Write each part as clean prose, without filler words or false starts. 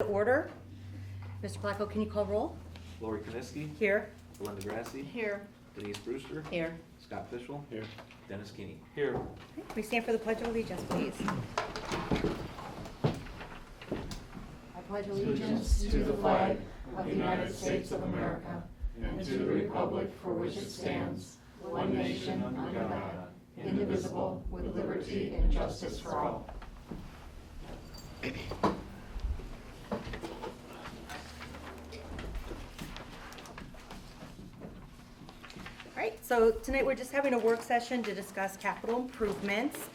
Order. Mr. Placco, can you call roll? Lori Koniski. Here. Belinda Grassi. Here. Denise Brewster. Here. Scott Fishel. Here. Dennis Keeney. Here. We stand for the Pledge of Allegiance, please. I pledge Allegiance to the flag of the United States of America and to the republic for which it stands, one nation under God, indivisible, with liberty and justice for all. All right, so tonight we're just having a work session to discuss capital improvements.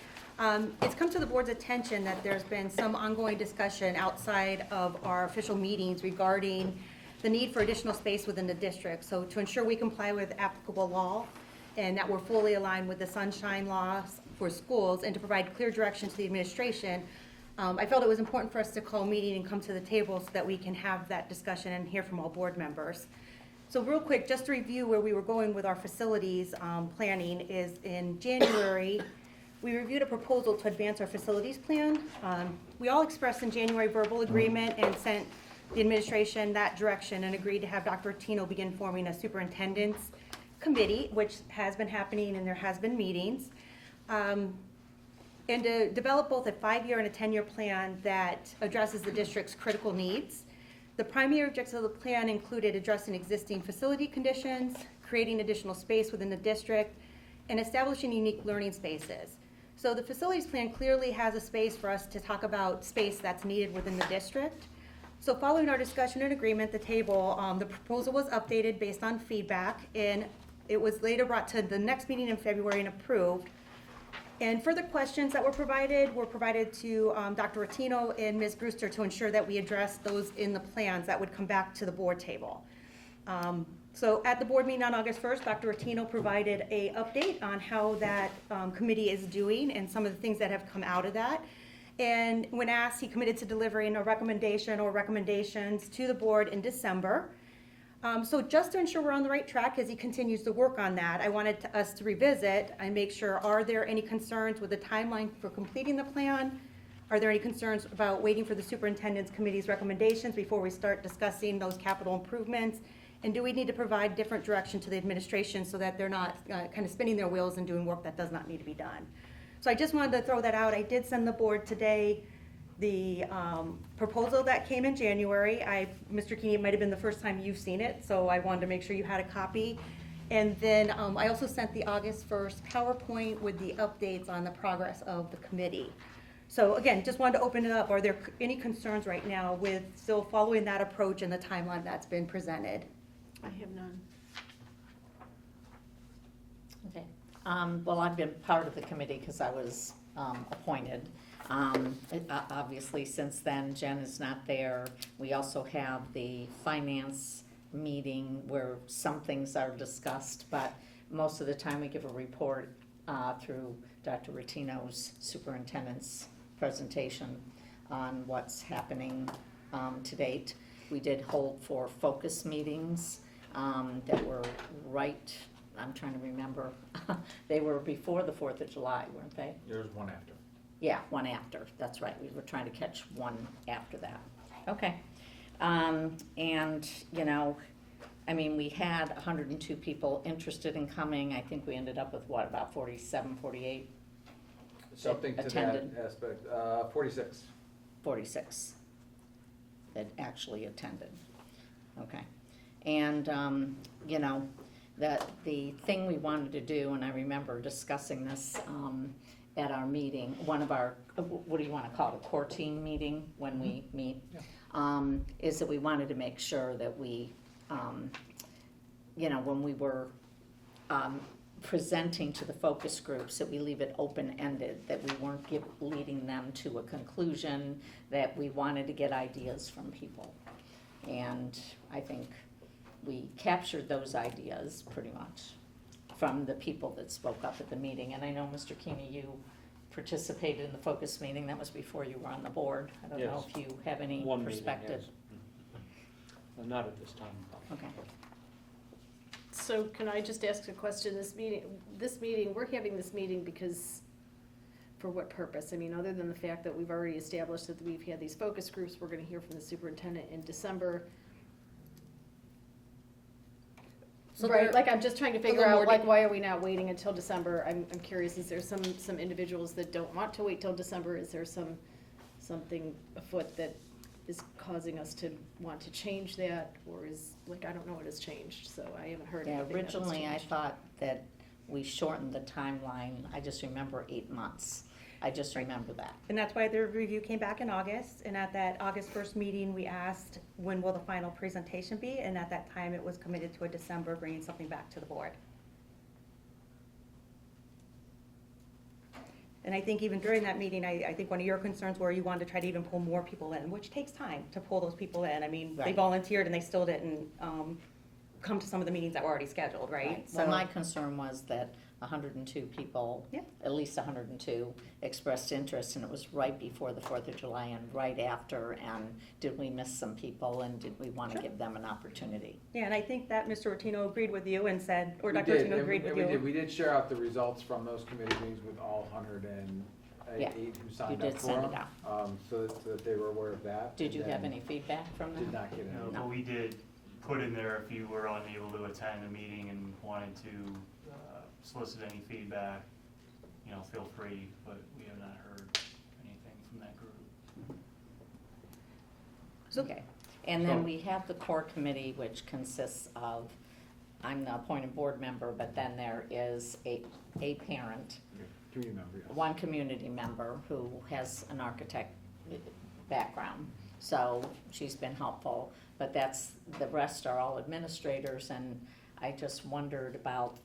It's come to the board's attention that there's been some ongoing discussion outside of our official meetings regarding the need for additional space within the district. So to ensure we comply with applicable law and that we're fully aligned with the sunshine laws for schools and to provide clear direction to the administration, I felt it was important for us to call a meeting and come to the table so that we can have that discussion and hear from all board members. So real quick, just to review where we were going with our facilities planning is in January, we reviewed a proposal to advance our facilities plan. We all expressed in January verbal agreement and sent the administration that direction and agreed to have Dr. Tino begin forming a superintendent's committee, which has been happening and there has been meetings. And to develop both a 5-year and a 10-year plan that addresses the district's critical needs. The primary objectives of the plan included addressing existing facility conditions, creating additional space within the district, and establishing unique learning spaces. So the facilities plan clearly has a space for us to talk about space that's needed within the district. So following our discussion and agreement at the table, the proposal was updated based on feedback, and it was later brought to the next meeting in February and approved. And further questions that were provided to Dr. Rattino and Ms. Brewster to ensure that we address those in the plans that would come back to the board table. So at the board meeting on August 1st, Dr. Rattino provided an update on how that committee is doing and some of the things that have come out of that. And when asked, he committed to delivering a recommendation or recommendations to the board in December. So just to ensure we're on the right track as he continues to work on that, I wanted us to revisit and make sure, are there any concerns with the timeline for completing the plan? Are there any concerns about waiting for the superintendent's committee's recommendations before we start discussing those capital improvements? And do we need to provide different direction to the administration so that they're not kind of spinning their wheels and doing work that does not need to be done? So I just wanted to throw that out. I did send the board today the proposal that came in January. Mr. Keeney, it might have been the first time you've seen it, so I wanted to make sure you had a copy. And then I also sent the August 1st PowerPoint with the updates on the progress of the committee. So again, just wanted to open it up. Are there any concerns right now with still following that approach and the timeline that's been presented? I have none. Okay. Well, I've been part of the committee because I was appointed. Obviously, since then, Jen is not there. We also have the finance meeting where some things are discussed, but most of the time we give a report through Dr. Rattino's superintendent's presentation on what's happening to date. We did hold 4 focus meetings that were right, I'm trying to remember, they were before the 4th of July, weren't they? There's one after. Yeah, one after, that's right, we were trying to catch one after that. Okay, and, you know, I mean, we had 102 people interested in coming. I think we ended up with, what, about 47, 48? Something to attended. that aspect, 46. 46 that actually attended. Okay, and, you know, the thing we wanted to do, and I remember discussing this at our meeting, one of our, what do you want to call it, a core team meeting when we meet, is that we wanted to make sure that we, you know, when we were presenting to the focus groups, that we leave it open-ended, that we weren't leading them to a conclusion, that we wanted to get ideas from people. And I think we captured those ideas pretty much from the people that spoke up at the meeting. And I know, Mr. Keeney, you participated in the focus meeting. That was before you were on the board. I don't know if you have any perspective. Meeting, yes. Not at this time. Okay. So can I just ask a question? This meeting, we're having this meeting because for what purpose? I mean, other than the fact that we've already established that we've had these focus groups, we're gonna hear from the superintendent in December. So Right, there- like, I'm just trying to figure little out, more like, de- why are we not waiting until December? I'm curious, is there some individuals that don't want to wait till December? Is there something afoot that is causing us to want to change that? Or is, like, I don't know what has changed, so I haven't heard Yeah, anything that has originally I changed. thought that we shortened the timeline, I just remember 8 months. I just remember that. And that's why the review came back in August, and at that August 1st meeting, we asked, when will the final presentation be? And at that time, it was committed to a December, bringing something back to the board. And I think even during that meeting, I think one of your concerns were you wanted to try to even pull more people in, which takes time to pull those people in. I mean, they Right. volunteered and they still didn't come to some of the meetings that were already scheduled, right? Well, my concern was that 102 people, Yeah. at least 102, expressed interest, and it was right before the 4th of July and right after, and did we miss some people, and did we want to Sure. give them an opportunity? Yeah, and I think that Mr. Rotino agreed with you and said, or We Dr. did, Rotino agreed with you. We did share out the results from those committee meetings with all 108 Yeah, who you signed did up for send it them. out. So that they were aware of that. Did and you have then any feedback from them? Did not get No, any. but we did put in there if you were unable to attend a meeting and wanted to solicit any feedback, feel free, but we have not heard anything from that group. Okay, and then So- we have the core committee, which consists of, I'm the appointed board member, but then there is a parent, Community member, yes. one community member who has an architect background. So she's been helpful, but the rest are all administrators, and I just wondered about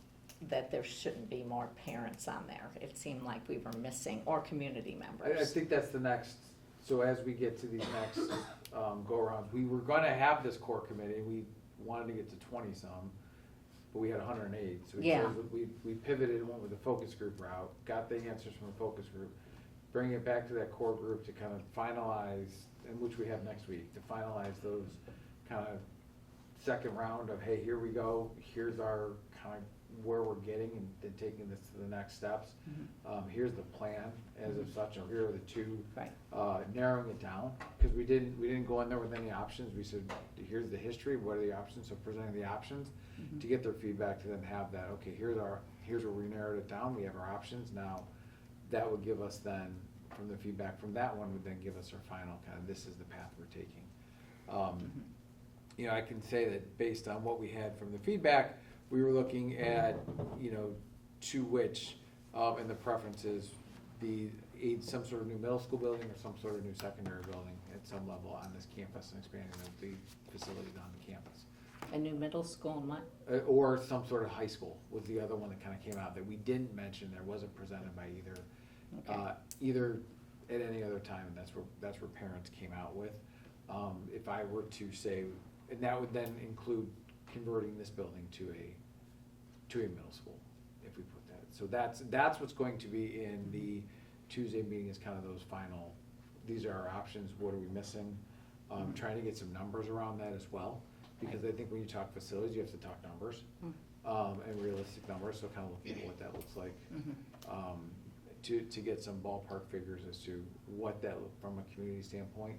that there shouldn't be more parents on there. It seemed like we were missing, or community I members. think that's the next, so as we get to these next go-arounds, we were gonna have this core committee, we wanted to get to 20-some, but we had 108, so Yeah. we pivoted and went with the focus group route, got the answers from the focus group, bring it back to that core group to kind of finalize, and which we have next week, to finalize those kind of second round of, hey, here we go, here's our kind of where we're getting and taking this to the next steps. Here's the plan as of such, or here are the two, Right. narrowing it down, because we didn't go in there with any options. We said, here's the history, what are the options, so presenting the options to get their feedback, to then have that, okay, here's where we narrowed it down, we have our options now. That would give us then, from the feedback from that one, would then give us our final kind of, this is the path we're taking. I can say that based on what we had from the feedback, we were looking at, to which, and the preferences, some sort of new middle school building or some sort of new secondary building at some level on this campus, and expanding the facilities on the campus. A new middle school and what? Or some sort of high school was the other one that kind of came out that we didn't mention, there wasn't presented by Okay. either at any other time, and that's where parents came out with. If I were to say, and that would then include converting this building to a middle school, if we put that. So that's what's going to be in the Tuesday meeting, is kind of those final, these are our options, what are we missing? Trying to get some numbers around that as well, because I think when you talk facilities, you have to talk numbers, and realistic numbers, so kind of looking at what that looks like. To get some ballpark figures as to what that look from a community standpoint,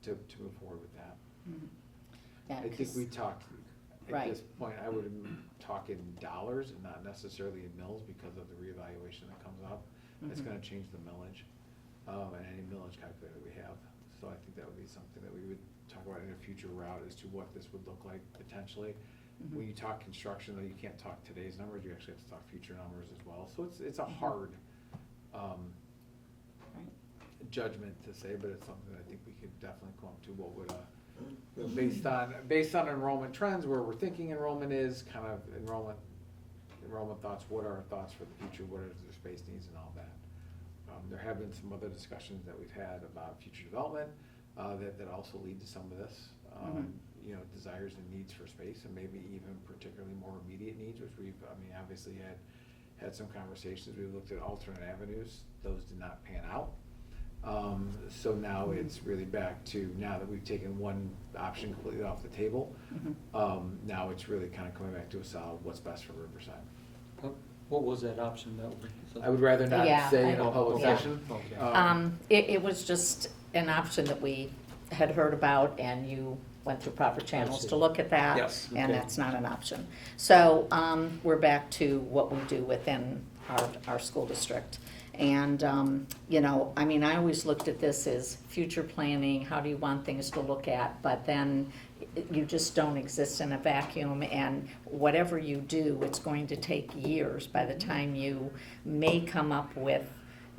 to move forward with that. Yeah, I think 'cause- we talked, at Right. this point, I would talk in dollars and not necessarily in mills, because of the reevaluation that comes up. It's gonna change the millage, and any millage calculator we have. So I think that would be something that we would talk about in a future route, as to what this would look like potentially. When you talk construction, though, you can't talk today's numbers, you actually have to talk future numbers as well. So it's a hard judgment to say, but it's something that I think we could definitely come up to, what would, based on enrollment trends, where we're thinking enrollment is, kind of enrollment thoughts, what are our thoughts for the future, what are their space needs and all that. There have been some other discussions that we've had about future development, that also lead to some of this, desires and needs for space, and maybe even particularly more immediate needs, which obviously had some conversations. We looked at alternate avenues, those did not pan out. So now it's really back to, now that we've taken one option completely off the table, now it's really kind of coming back to a solid, what's best for Riverside. What was that option that we? I would rather not Yeah, say I in a know. public Yeah. session. Okay. It was just an option that we had heard about, and you went through proper channels see. to look at that. Yes. And Okay. that's not an option. So, we're back to what we do within our school district. And, I mean, I always looked at this as future planning, how do you want things to look at? But then you just don't exist in a vacuum, and whatever you do, it's going to take years by the time you may come up with,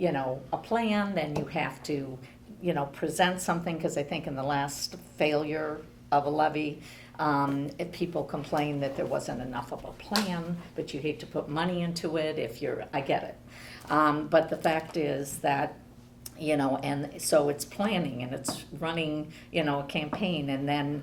a plan. Then you have to, present something, because I think in the last failure of a levy, if people complain that there wasn't enough of a plan, but you hate to put money into it I get it. But the fact is that, and so it's planning and it's running, a campaign, and then,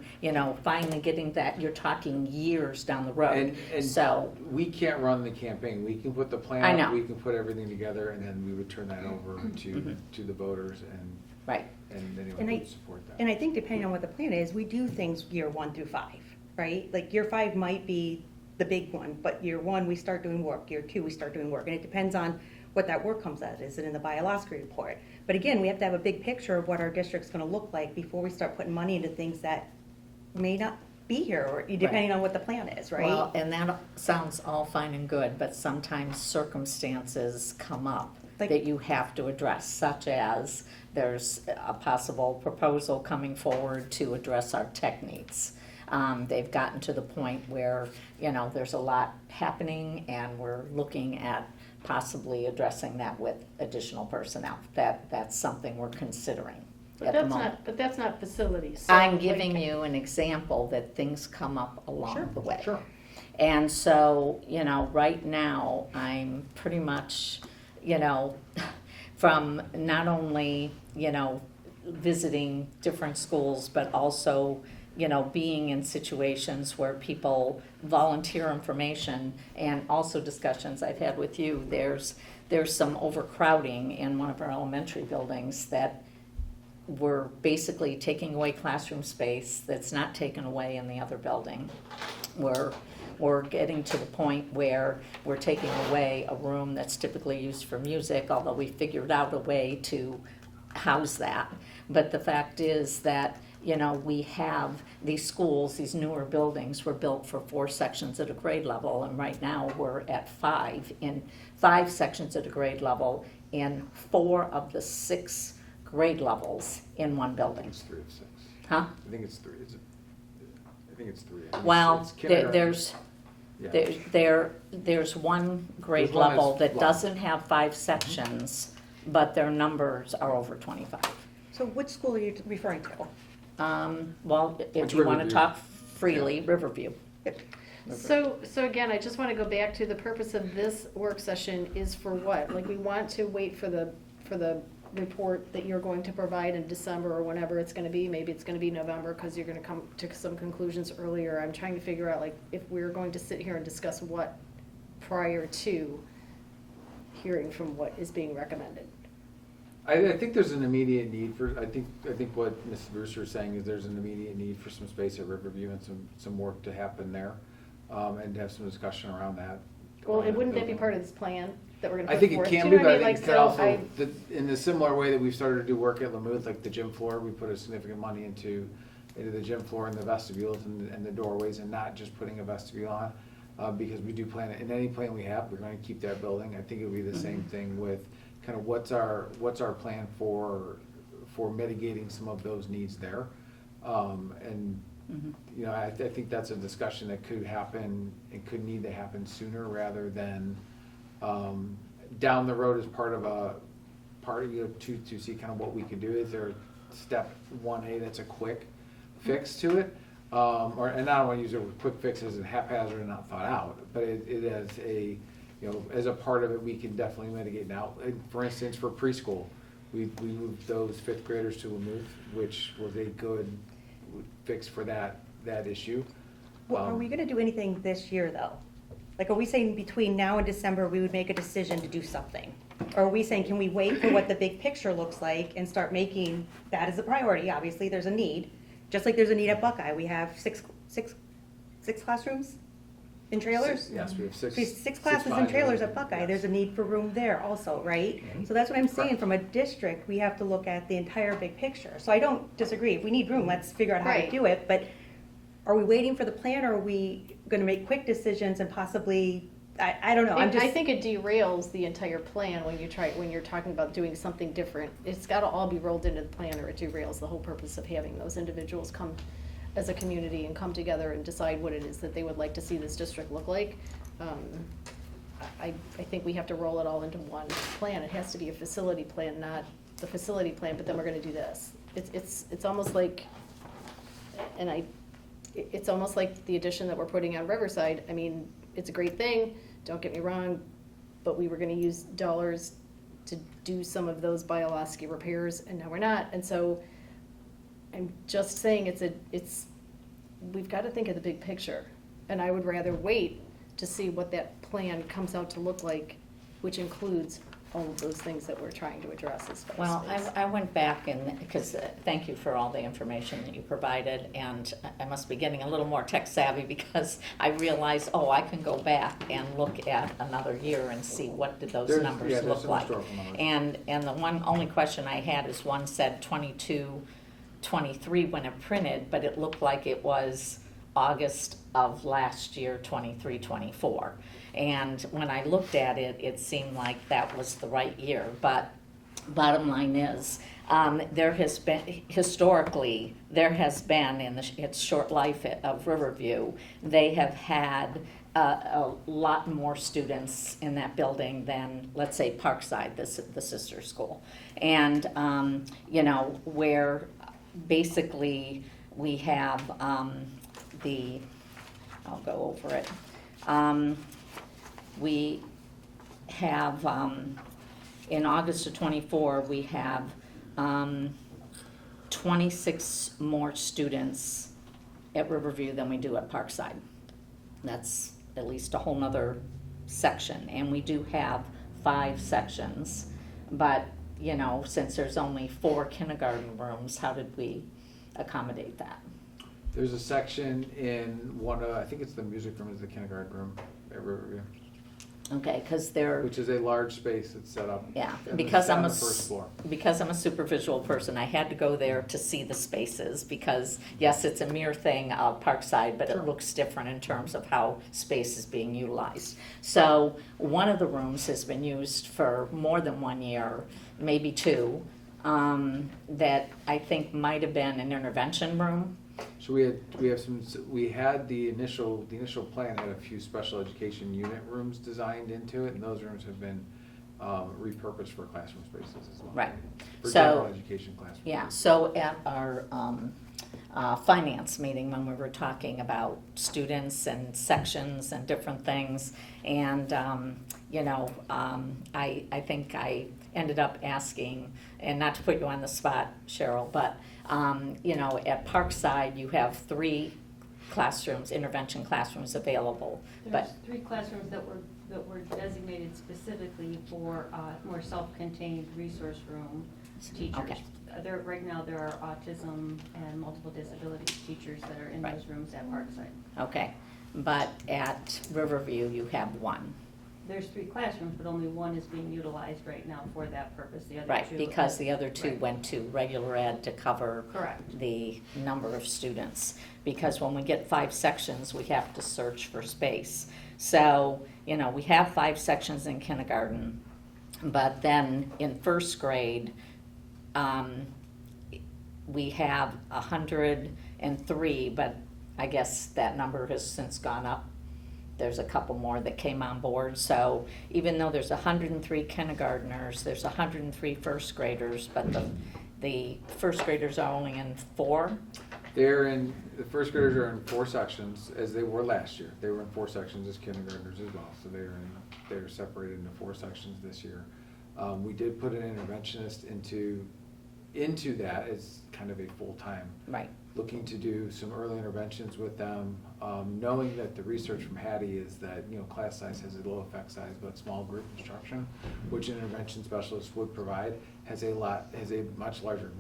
finally getting that, you're talking years down the road. And So, we can't run the campaign. We can put the plan I up, know. we can put everything together, and then we would turn that over Mhm. to the voters, and right, anyone And who I- would support that. And I think depending on what the plan is, we do things year 1 through 5, right? Like year 5 might be the big one, but year 1, we start doing work, year 2, we start doing work, and it depends on what that work comes out. Is it in the biologically report? But again, we have to have a big picture of what our district's gonna look like before we start putting money into things that may not be here, or depending on what the plan is, right? well, and that sounds all fine and good, but sometimes circumstances come up Like- that you have to address, such as there's a possible proposal coming forward to address our tech needs. They've gotten to the point where, there's a lot happening, and we're looking at possibly addressing that with additional personnel. That's something we're considering But at the that's moment. not, but that's not facilities. So, I'm like, giving you an example that things come up along Sure, the way. Sure. And so, right now, I'm pretty much, from not only, visiting different schools, but also, being in situations where people volunteer information, and also discussions I've had with you, there's some overcrowding in one of our elementary buildings that we're basically taking away classroom space that's not taken away in the other building. We're getting to the point where we're taking away a room that's typically used for music, although we figured out a way to house that. But the fact is that, we have these schools, these newer buildings were built for 4 sections at a grade level, and right now we're at 5 sections at a grade level in 4 of the 6 grade levels in one I building. think it's 3 of 6. Huh? I think it's 3. I think it's 3. I think Well, it's kindergarten. there's one grade There's one level that's that locked. doesn't have 5 sections, but their numbers are over 25. So which school are you referring to? Well, if It's you wanna Riverview. talk freely, Riverview. So again, I just wanna go back to the purpose of this work session is for what? Like, we want to wait for the report that you're going to provide in December or whenever it's gonna be. Maybe it's gonna be November, cause you're gonna come to some conclusions earlier. I'm trying to figure out, like, if we're going to sit here and discuss what prior to hearing from what is being recommended. I think there's an immediate need for, I think what Mrs. Brewster is saying is there's an immediate need for some space at Riverview and some work to happen there, and to have some discussion around that. Well, and wouldn't that be part of this plan that we're gonna I put think it forth? can Do be, you know but what I mean? think Like, it could so I- also, in the similar way that we've started to do work at Lamouth, like the gym floor, we put a significant money into the gym floor and the vestibules and the doorways, and not just putting a vestibule on, because we do plan it, in any plan we have, we're gonna keep that building. I think it would be the same thing with kind of what's our plan for mitigating some of those needs there. And, Mhm. I think that's a discussion that could happen, and could need to happen sooner rather than, down the road as part of to see kind of what we could do. Is there step 1A that's a quick fix to it? And I don't wanna use the word quick fix as a haphazard and not thought out, but it as a, as a part of it, we can definitely mitigate. Now, for instance, for preschool, we moved those 5th graders to Lamouth, which was a good fix for that issue. Well, are we gonna do anything this year, though? Like, are we saying between now and December, we would make a decision to do something? Or are we saying, can we wait for what the big picture looks like and start making that as a priority? Obviously, there's a need, just like there's a need at Buckeye. We have six classrooms in trailers? Yes, we have six. We have six classes in modules. trailers at Buckeye, Yes. there's a need for room there also, right? So that's what I'm saying, Correct. from a district, we have to look at the entire big picture. So I don't disagree, if we need room, let's figure out how to Right. do it, but are we waiting for the plan, or are we gonna make quick decisions and possibly, I don't know, I'm just. I think it derails the entire plan when you're talking about doing something different. It's gotta all be rolled into the plan, or it derails the whole purpose of having those individuals come as a community and come together and decide what it is that they would like to see this district look like. I think we have to roll it all into one plan. It has to be a facility plan, not the facility plan, but then we're gonna do this. It's almost like, it's almost like the addition that we're putting on Riverside. I mean, it's a great thing, don't get me wrong, but we were gonna use dollars to do some of those Bioloski repairs, and now we're not, and so I'm just saying we've gotta think of the big picture, and I would rather wait to see what that plan comes out to look like, which includes all of those things that we're trying to address as far as Well, space. I went back and, because, thank you for all the information that you provided, and I must be getting a little more tech savvy because I realized, I can go back and look at another year and see what did those There's- numbers yeah, there's look some like. historical numbers. And the only question I had is one said 22, 23 when it printed, but it looked like it was August of last year, 23, 24. And when I looked at it, it seemed like that was the right year. But bottom line is, there has been, historically, there has been, in its short life of Riverview, they have had a lot more students in that building than, let's say, Parkside, the sister school. And, where basically we have I'll go over it. We have, in August of '24, we have 26 more students at Riverview than we do at Parkside. That's at least a whole nother section, and we do have 5 sections, but, since there's only 4 kindergarten rooms, how did we accommodate that? There's a section in one of, I think it's the music room, is the kindergarten room at Riverview, Okay, because they're, which is a large space that's set up. yeah, on because I'm on a, the first floor. because I'm a super visual person, I had to go there to see the spaces, because, yes, it's a mere thing of Parkside, but Sure. it looks different in terms of how space is being utilized. So, one of the rooms has been used for more than 1 year, maybe 2, that I think might have been an intervention room. So we had the initial plan had a few special education unit rooms designed into it, and those rooms have been repurposed for classroom spaces as well. Right. For So- general education classrooms. Yeah, so at our finance meeting, when we were talking about students and sections and different things, and, I think I ended up asking, and not to put you on the spot, Cheryl, but, at Parkside, you have 3 classrooms, intervention classrooms available, There's but, 3 classrooms that were designated specifically for more self-contained resource room teachers. Okay. Right now, there are autism and multiple disabilities teachers that are in Right. those rooms at Parkside. okay, but at Riverview, you have 1. There's 3 classrooms, but only 1 is being utilized right now for that purpose. The other 2. Right, because the other 2 Right. went to regular ed to cover Correct. the number of students. Because when we get 5 sections, we have to search for space. So, we have 5 sections in kindergarten, but then in first grade, we have 103, but I guess that number has since gone up. There's a couple more that came on board, so even though there's 103 kindergartners, there's 103 first graders, but the first graders are only in 4. The first graders are in 4 sections, as they were last year. They were in 4 sections as kindergartners as well, so they're separated into 4 sections this year. We did put an interventionist into that as kind of a full-time, Right, looking to do some early interventions with them, knowing that the research from Hattie is that, class size has a low effect size, but small group instruction, which an intervention specialist would provide, has a much larger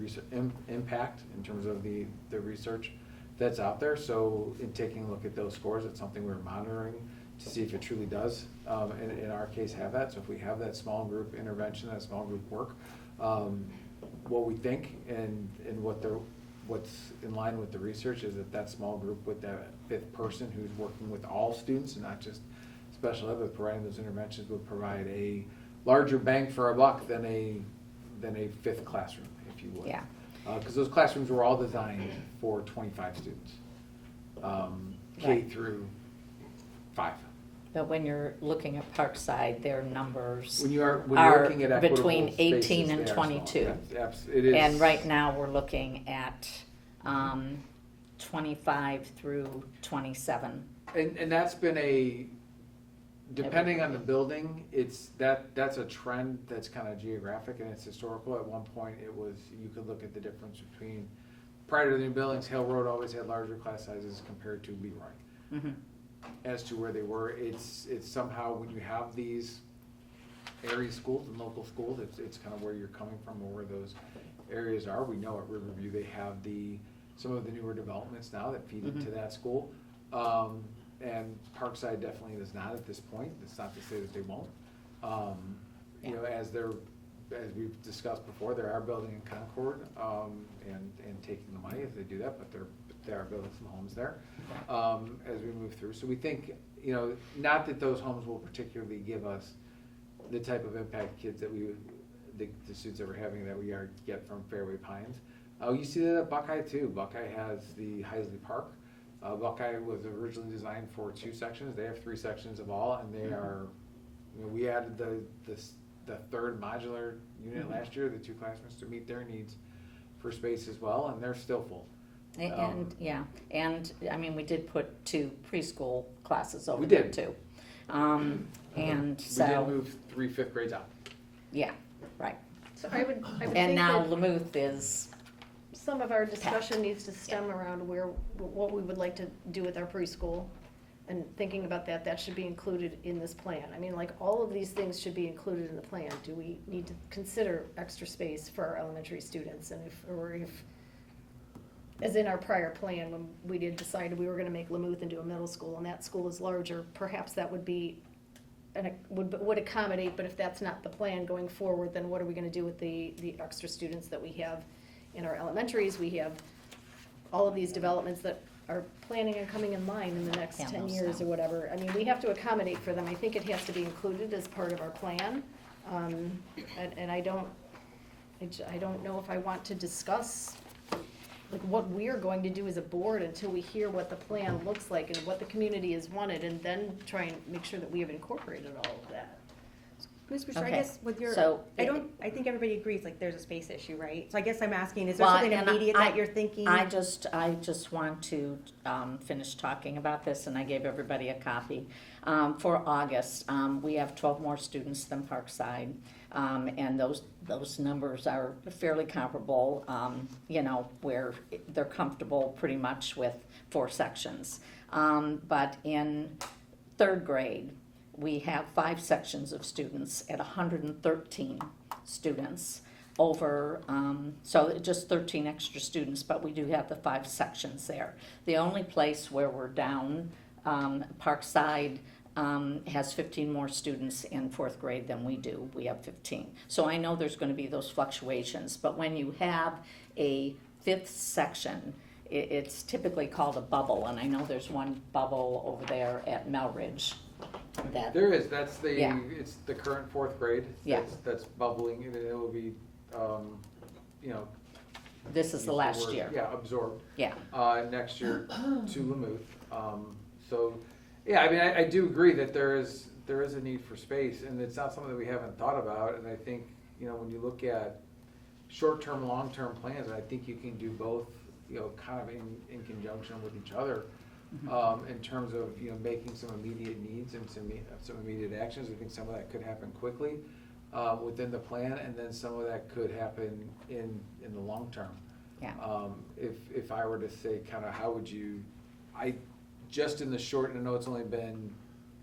impact in terms of the research that's out there. So in taking a look at those scores, it's something we're monitoring to see if it truly does, in our case, have that. So if we have that small group intervention, that small group work, what we think and what's in line with the research is that small group with that fifth person who's working with all students and not just special ed, but providing those interventions would provide a larger bang for our buck than a fifth classroom, if you would. Yeah. Because those classrooms were all designed for 25 students, K Right. through 5. But when you're looking at Parkside, their numbers When you're are looking at equitable between spaces, 18 and they are small. 22. Yes, it is. And right now, we're looking at 25 through 27. And that's been depending on the building, that's a trend that's kind of geographic and it's historical. At one point, you could look at the difference between, prior to the new buildings, Hill Road always had larger class sizes compared to Leroy. Mhm. As to where they were, it's somehow, when you have these area schools and local schools, it's kind of where you're coming from or where those areas are. We know at Riverview, they have some of the newer developments now that feed into that school. And Parkside definitely does not at this point. It's not to say that they won't. You know, as we've discussed before, they are building in Concord, and taking the money as they do that, but they are building some homes there, as we move through. So we think, you know, not that those homes will particularly give us the type of impact kids that the students that we're having that we get from Fairway Pines. You see that at Buckeye too. Buckeye has the Heisley Park. Buckeye was originally designed for 2 sections. They have 3 sections of all, and they are, you know, we added the third modular unit last year, the 2 classrooms to meet their needs for space as well, and they're still full. And I mean, we did put 2 preschool classes over We there did. too. And We did so, move 3 fifth grades out. yeah, right. So I would And think now that Lamouth is, some of our discussion needs to stem around what we would like to do with our preschool. And thinking about that should be included in this plan. I mean, like, all of these things should be included in the plan. Do we need to consider extra space for our elementary students? And if, as in our prior plan, when we did decide we were gonna make Lamouth into a middle school, and that school is larger, perhaps that would be, would accommodate, but if that's not the plan going forward, then what are we gonna do with the extra students that we have in our elementaries? We have all of these developments that are planning on coming in line in the next Yeah, 10 most years so. or whatever. I mean, we have to accommodate for them. I think it has to be included as part of our plan. And I don't know if I want to discuss, like, what we're going to do as a board until we hear what the plan looks like and what the community has wanted, and then try and make sure that we have incorporated all of that. Ms. Brewster, I Okay. guess with your, So, I think everybody agrees, like, there's a space issue, right? So I guess I'm asking, is there Well, something and immediate I- that you're thinking? I just want to finish talking about this, and I gave everybody a copy. For August, we have 12 more students than Parkside, and those numbers are fairly comparable, you know, where they're comfortable pretty much with 4 sections. But in 3rd grade, we have 5 sections of students at 113 students over, so just 13 extra students, but we do have the 5 sections there. The only place where we're down, Parkside has 15 more students in 4th grade than we do. We have 15. So I know there's going to be those fluctuations, but when you have a 5th section, it's typically called a bubble, and I know there's one bubble over there at Melridge. There is, Yeah. it's the current 4th grade. Yeah. That's bubbling, and it will be, you know. This is the last year. Yeah, absorbed. Yeah. Next year to Lamouth. So, yeah, I mean, I do agree that there is a need for space, and it's not something that we haven't thought about, and I think, you know, when you look at short-term, long-term plans, I think you can do both, you know, kind of in conjunction with each other. In terms of, you know, making some immediate needs and some immediate actions. I think some of that could happen quickly within the plan, and then some of that could happen in the long term. Yeah. If I were to say kind of how would you, just in the short, and I know it's only been,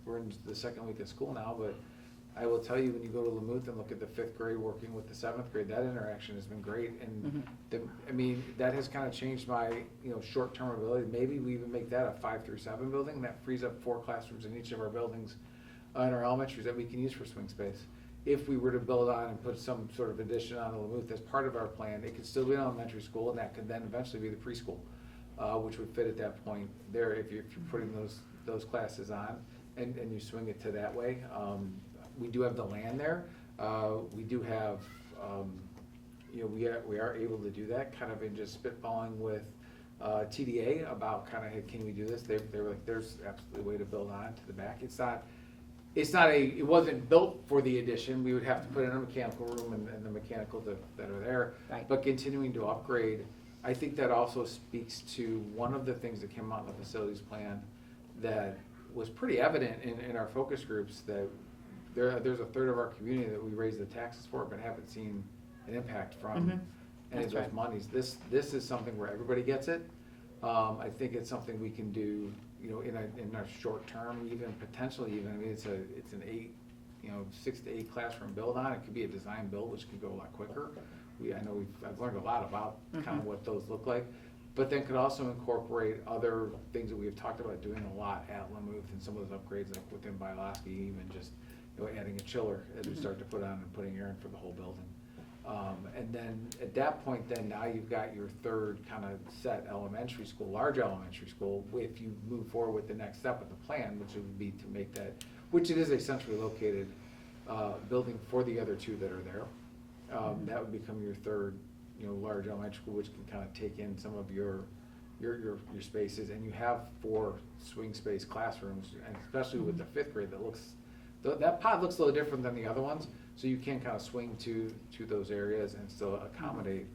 we're in the 2nd week of school now, but I will tell you, when you go to Lamouth and look at the 5th grade working with the 7th grade, that interaction has been great. And that has kind of changed my, short-term ability. Maybe we even make that a 5 through 7 building. That frees up 4 classrooms in each of our buildings in our elementaries that we can use for swing space. If we were to build on and put some sort of addition on Lamouth as part of our plan, it could still be an elementary school, and that could then eventually be the preschool, which would fit at that point there if you're putting those classes on and you swing it to that way. We do have the land there. We do have, we are able to do that, kind of in just spitballing with TDA about kind of, hey, can we do this? They were like, there's absolutely a way to build on to the back. It wasn't built for the addition. We would have to put in a mechanical room and the mechanicals that are there. Right. But continuing to upgrade, I think that also speaks to one of the things that came out in the facilities plan that was pretty evident in our focus groups, that there's a third of our community that we raise the taxes for but haven't seen an impact from any of those monies. This is something where everybody gets it. I think it's something we can do, in our short term, even potentially even. I mean, it's an 6 to 8 classroom build on. It could be a design build, which could go a lot quicker. I've learned a lot about kind of what those look like, but then could also incorporate other things that we've talked about doing a lot at Lamouth and some of those upgrades, like within Bioloski, even just adding a chiller as we start to put on and putting air in for the whole building. And then at that point, then now you've got your third kind of set elementary school, large elementary school, if you move forward with the next step of the plan, which would be to make that, which it is a centrally located building for the other 2 that are there. That would become your third, large elementary school, which can kind of take in some of your spaces. And you have 4 swing space classrooms, and especially with the 5th grade, that pod looks a little different than the other ones, so you can kind of swing to those areas and still accommodate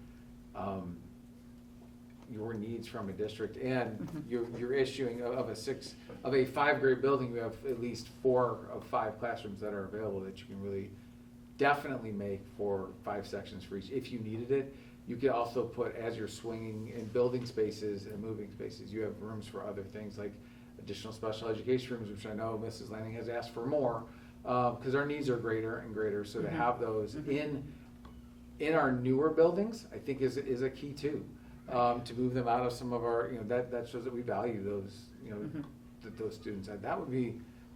your needs from a district. And you're issuing of a 5 grade building, you have at least 4 of 5 classrooms that are available that you can really definitely make for 5 sections for each if you needed it. You could also put, as you're swinging in building spaces and moving spaces, you have rooms for other things like additional special education rooms, which I know Mrs. Lanning has asked for more, because our needs are greater and greater. So to have those in our newer buildings, I think is a key too. To move them out of some of our, that shows that we value those, those students. That would be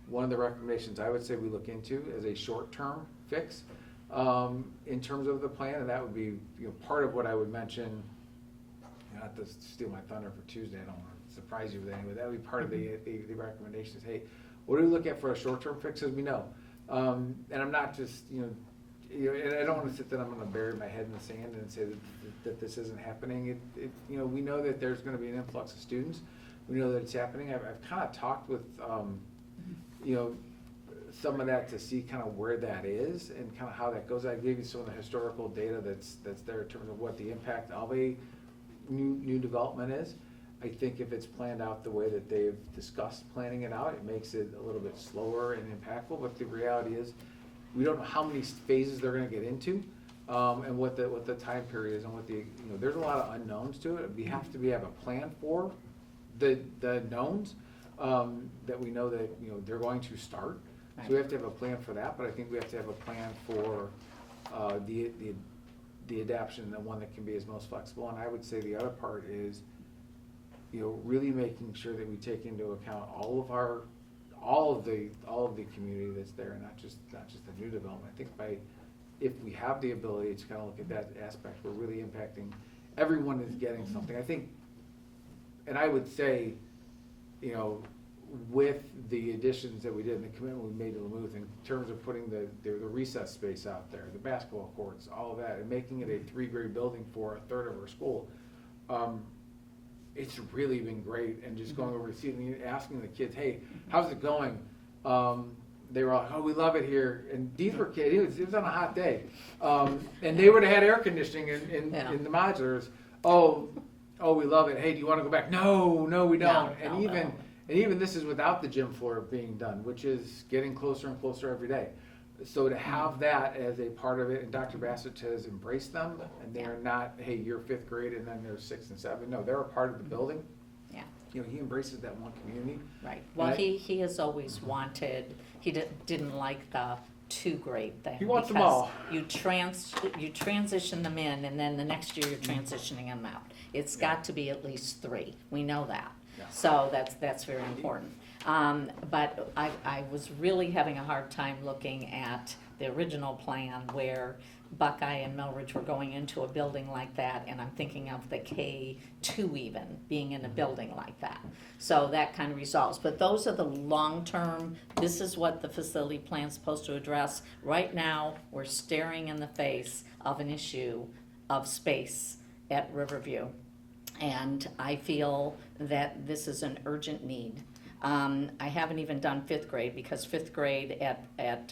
one of the recommendations I would say we look into as a short-term fix in terms of the plan, and that would be part of what I would mention. Not to steal my thunder for Tuesday, I don't want to surprise you with anything, but that would be part of the recommendations. Hey, what do we look at for a short-term fix? As we know, and I'm not just and I don't want to sit there. I'm going to bury my head in the sand and say that this isn't happening. We know that there's going to be an influx of students. We know that it's happening. I've kind of talked with some of that to see kind of where that is and kind of how that goes. I gave you some of the historical data that's there in terms of what the impact of a new development is. I think if it's planned out the way that they've discussed planning it out, it makes it a little bit slower and impactful. But the reality is, we don't know how many phases they're going to get into, and what the time period is, and what there's a lot of unknowns to it. We have to have a plan for the knowns that we know that they're going to start. So we have to have a plan for that. But I think we have to have a plan for the adaption, the one that can be as most flexible. And I would say the other part is, really making sure that we take into account all of the community that's there, and not just the new development. I think if we have the ability to kind of look at that aspect, we're really impacting everyone is getting something. I think, and I would say, with the additions that we did and the commitment we made to Lamouth in terms of putting the recess space out there, the basketball courts, all of that, and making it a 3-grade building for a third of our school, it's really been great. And just going over to see and asking the kids, hey, how's it going? They were like, oh, we love it here. And these were kids, it was on a hot day. And they would have had air conditioning in the modulars. Oh, we love it. Hey, do you want to go back? No, we don't. And even this is without the gym floor being done, which is getting closer and closer every day. So to have that as a part of it, and Dr. Bassett has embraced them, and they're not, hey, you're 5th grade and then there's 6th and 7. No, they're a part of the building. Yeah. He embraces that one community. Right. Well, he has always wanted. He didn't like the two grade thing. He wants them because all. You transition them in, and then the next year you're transitioning them out. It's got to be at least 3, we know that. Yeah. So that's very important. But I was really having a hard time looking at the original plan where Buckeye and Melridge were going into a building like that, and I'm thinking of the K2 even being in a building like that. So that kind of resolves. But those are the long-term, this is what the facility plan's supposed to address. Right now, we're staring in the face of an issue of space at Riverview. And I feel that this is an urgent need. I haven't even done 5th grade because 5th grade at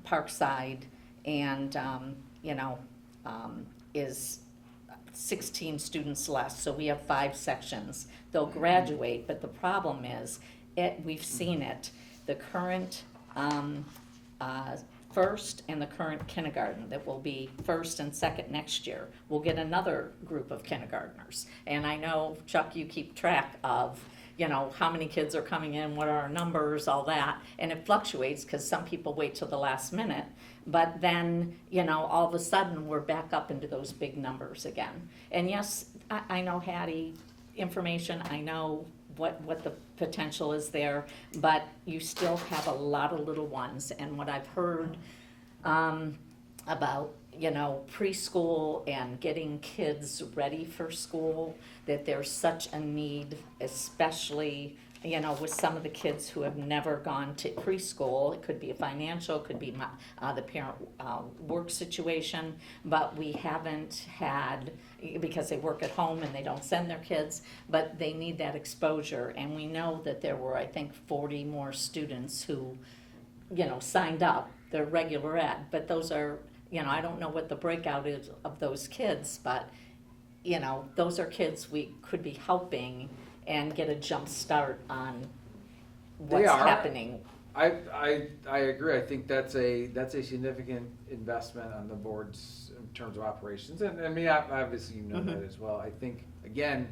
Parkside and, is 16 students less, so we have 5 sections. They'll graduate, but the problem is, we've seen it, the current first and the current kindergarten that will be first and second next year will get another group of kindergartners. And I know, Chuck, you keep track of, how many kids are coming in, what are our numbers, all that, and it fluctuates because some people wait till the last minute, but then, all of a sudden, we're back up into those big numbers again. And yes, I know Hattie information, I know what the potential is there, but you still have a lot of little ones, and what I've heard about preschool and getting kids ready for school, that there's such a need, especially with some of the kids who have never gone to preschool. It could be a financial, it could be the parent work situation, but we haven't had, because they work at home and they don't send their kids, but they need that exposure. And we know that there were, I think, 40 more students who, signed up. They're regular ed, but those are, I don't know what the breakout is of those kids, but, those are kids we could be helping and get a jump start on what's happening. I agree. I think that's a significant investment on the board's in terms of operations, and I mean, obviously that as well. I think, again,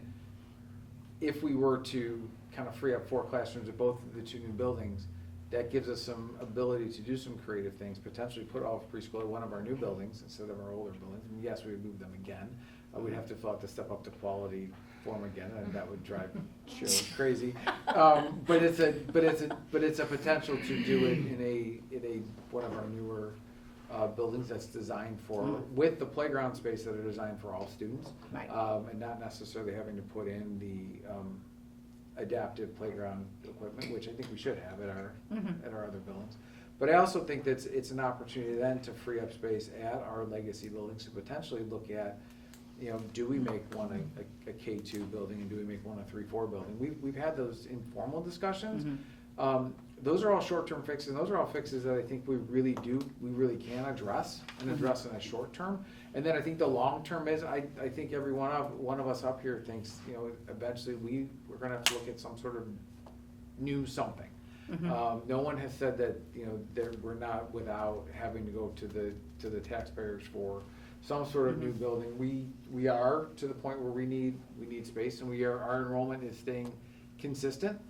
if we were to kind of free up 4 classrooms at both of the 2 new buildings, that gives us some ability to do some creative things, potentially put all of preschool at one of our new buildings instead of our older buildings. And yes, we would move them again. We'd have to fill out the step up to quality form again, and that would drive Shirley crazy. But it's a potential to do it in a one of our newer buildings that's designed for, with the playground space that are designed for all students, Right. And not necessarily having to put in the adaptive playground equipment, which I think we should have at our other buildings. But I also think that it's an opportunity then to free up space at our legacy buildings to potentially look at, do we make one a K2 building, and do we make one a 3-4 building? We've had those informal discussions. Those are all short-term fixes, and those are all fixes that I think we really can address and address in a short term. And then I think the long term is, I think every one of us up here thinks, eventually we're gonna have to look at some sort of new something. No one has said that, we're not without having to go to the taxpayers for some sort of new building. We are to the point where we need space, and our enrollment is staying consistent.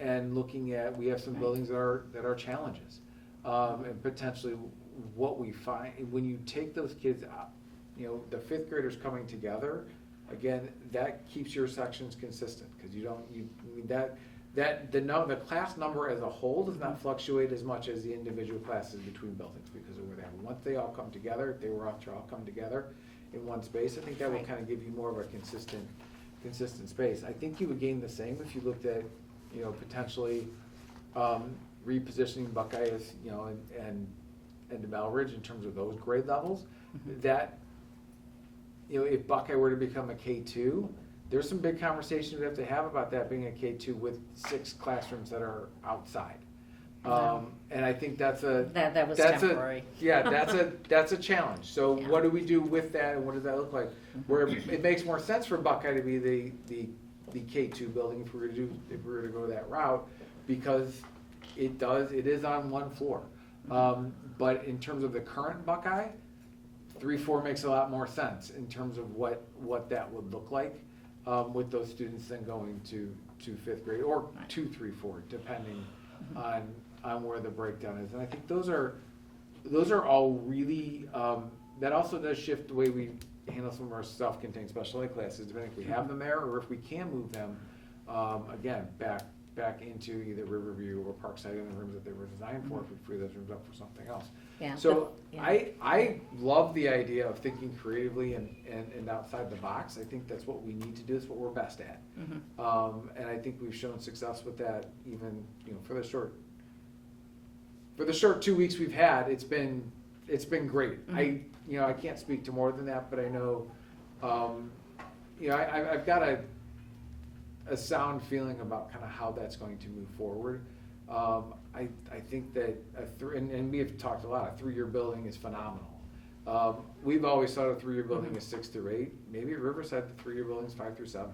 And looking at, we have some buildings that are challenges, and potentially what we find when you take those kids out, the 5th graders coming together, again, that keeps your sections consistent, because the class number as a whole does not fluctuate as much as the individual classes between buildings, because of where they are. Once they all come together, if they were to all come together in one space, I think that would kind of give you more of a consistent space. I think you would gain the same if you looked at, potentially repositioning Buckeye as, and Melridge in terms of those grade levels. That, if Buckeye were to become a K2, there's some big conversations we have to have about that being a K2 with 6 classrooms that are outside. And I think that was temporary. That's a challenge. So what do we do with that, and what does that look like? Where it makes more sense for Buckeye to be the K2 building if we were to go that route, because it is on one floor. But in terms of the current Buckeye, 3-4 makes a lot more sense in terms of what that would look like, with those students then going to 5th grade or 2-3-4, depending on where the breakdown is. And I think those are all really, that also does shift the way we handle some of our self-contained special ed classes, depending if we have them there or if we can move them, again, back into either Riverview or Parkside in the rooms that they were designed for, if we free those rooms up for something else. Yeah. So Yeah. I love the idea of thinking creatively and outside the box. I think that's what we need to do. It's what we're best at. And I think we've shown success with that even, for the short 2 weeks we've had, it's been great. I can't speak to more than that, but I know, I've got a sound feeling about kind of how that's going to move forward. I think that and we have talked a lot, a 3-year building is phenomenal. We've always thought a 3-year building is 6 through 8. Maybe at Riverside, the 3-year building is 5 through 7.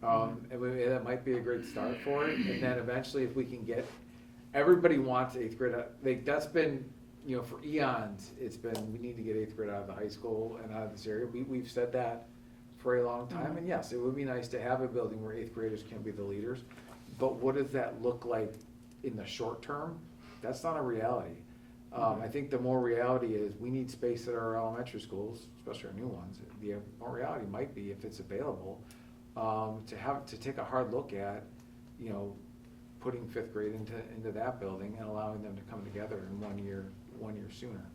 And that might be a great start for it. And then eventually, if we can get, everybody wants 8th grade. That's been, for eons, it's been, we need to get 8th grade out of the high school and out of this area. We've said that for a long time. And yes, it would be nice to have a building where 8th graders can be the leaders. But what does that look like in the short term? That's not a reality. I think the more reality is we need space at our elementary schools, especially our new ones. The more reality might be, if it's available, to take a hard look at, putting 5th grade into that building and allowing them to come together in 1 year sooner.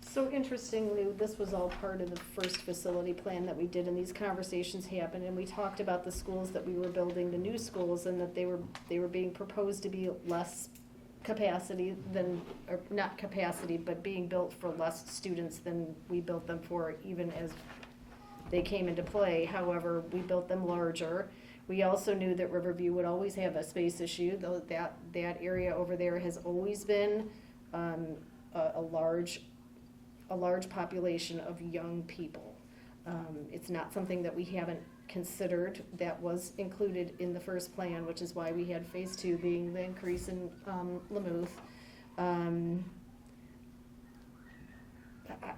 So interestingly, this was all part of the first facility plan that we did, and these conversations happened, and we talked about the schools that we were building, the new schools, and that they were being proposed to be less capacity than, or not capacity, but being built for less students than we built them for, even as they came into play. However, we built them larger. We also knew that Riverview would always have a space issue, though that area over there has always been a large population of young people. It's not something that we haven't considered. That was included in the first plan, which is why we had phase 2 being the increase in Lamouth.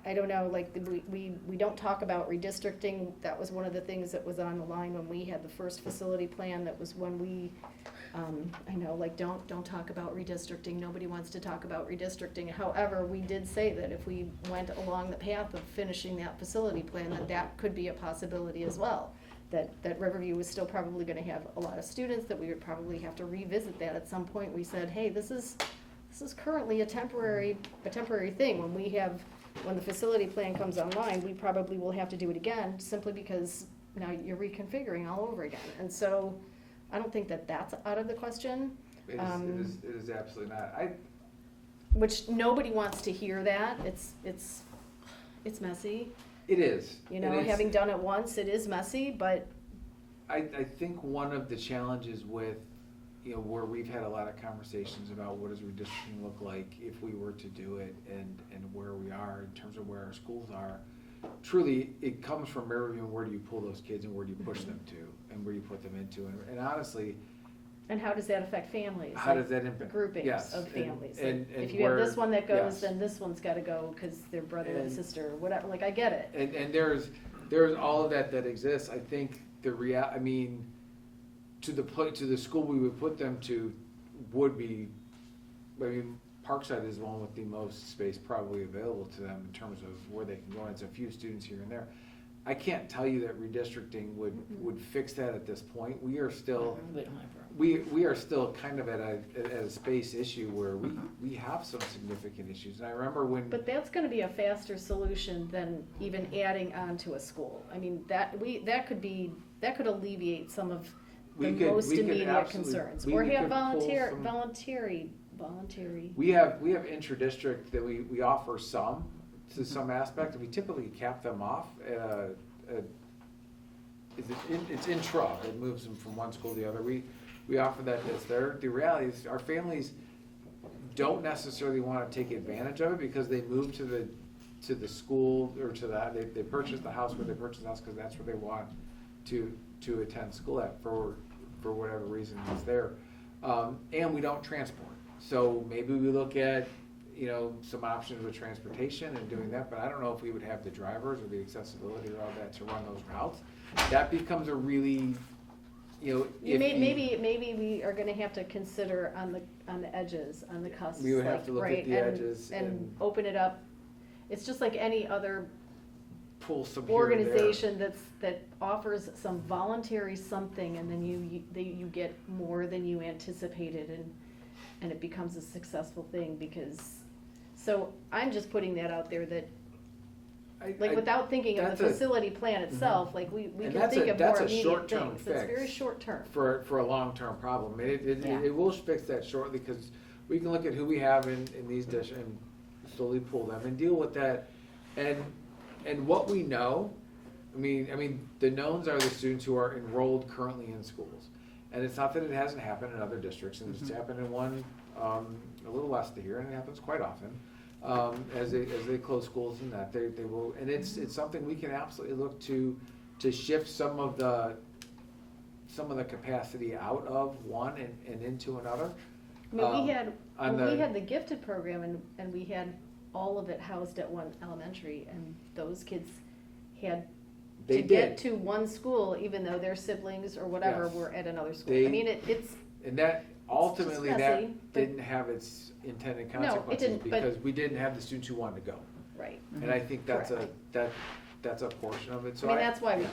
I don't know, like, we don't talk about redistricting. That was one of the things that was on the line when we had the first facility plan. That was when we, I know, like, don't talk about redistricting. Nobody wants to talk about redistricting. However, we did say that if we went along the path of finishing that facility plan, that could be a possibility as well. That Riverview was still probably gonna have a lot of students, that we would probably have to revisit that at some point. We said, hey, this is currently a temporary thing. When the facility plan comes online, we probably will have to do it again, simply because now you're reconfiguring all over again. And so I don't think that that's out of the question. It is absolutely not. Which nobody wants to hear that. It's messy. It is. Having done it once, it is messy, but I think one of the challenges with, where we've had a lot of conversations about what does redistricting look like if we were to do it, and where we are in terms of where our schools are, truly it comes from Riverview, and where do you pull those kids and where do you push them to and where do you put them into, and honestly. And how does that affect families? How does that impact? Groupings of families. And if you have this one that goes, yes. Then this one's gotta go because their brother and sister or whatever, like, I get it. And there's all of that exists. I think to the school we would put them to would be, Parkside is the one with the most space probably available to them in terms of where they can go. And it's a few students here and there. I can't tell you that redistricting would fix that at this point. We are still we are still kind of at a space issue where we have some significant issues. And I remember when. But that's going to be a faster solution than even adding on to a school. I mean, that could alleviate some of the most immediate concerns. Or have voluntary. We have intra-district that we offer some to some aspect, and we typically cap them off at it's intra. It moves them from one school to the other. We offer that that's there. The reality is our families don't necessarily want to take advantage of it because they move to the school or they purchase the house where they purchase the house because that's where they want to attend school at for whatever reason it's there. And we don't transport. So maybe we look at, some options with transportation and doing that, but I don't know if we would have the drivers or the accessibility or all that to run those routes. That becomes a really Maybe we are gonna have to consider on the edges, on the cusps. We would have like, to look at right, the and- edges And and- open it up. It's just like any other pull some here and there. organization that offers some voluntary something, and then you get more than you anticipated, and it becomes a successful thing, because, so I'm just putting that out there, that, like, without thinking of that's the a- facility plan itself, like, we And can that's think a- of more that's a immediate short-term things. That's very fix. short term. For a long-term problem. Yeah. It will fix that shortly, because we can look at who we have in these districts and slowly pull them and deal with that. And what we know, I mean, the knowns are the students who are enrolled currently in schools. And it's not that it hasn't happened in other districts, and it's happened in one, a little less than here, and it happens quite often. As they close schools and that, they will, and it's something we can absolutely look to shift some of the capacity out of one and into another. I mean, we had, on when we the- had the gifted program, and we had all of it housed at one elementary, and those kids had They to get did. to one school, even though their siblings or whatever Yes. were at another school. They- I mean, it's, And that, ultimately, that messy, but- didn't have its intended it consequences, didn't, but- because we didn't have the students who wanted to go. right. And I think that's Correct. that's a portion of it, I so mean, that's why we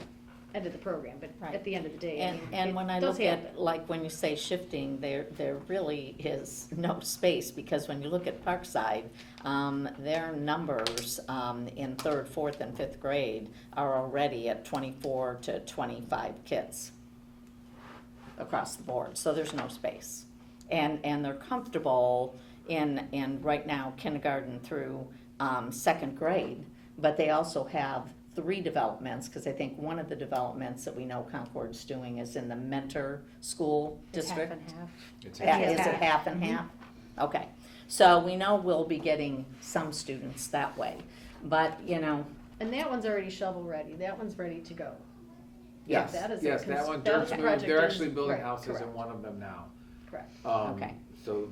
ended the program, but Right. at the end of the day, I mean, And it when I does look at, happen. like, when you say shifting, there really is no space, because when you look at Parkside, their numbers in third, fourth, and fifth grade are already at 24 to 25 kids across the board, so there's no space. And they're comfortable in right now, kindergarten through second grade, but they also have 3 developments, because I think one of the developments that we know Concord's doing is in the mentor school It's half district. and half. it's Yeah, Half. is it half and half? Okay, so we know we'll be getting some students that way, but, And that one's already shovel ready, that one's ready to go. Yes, That is a yes, that cons- one, that Dirk's is- moved, project they're is- actually building right, houses in correct. one of them now. Correct. Okay. So,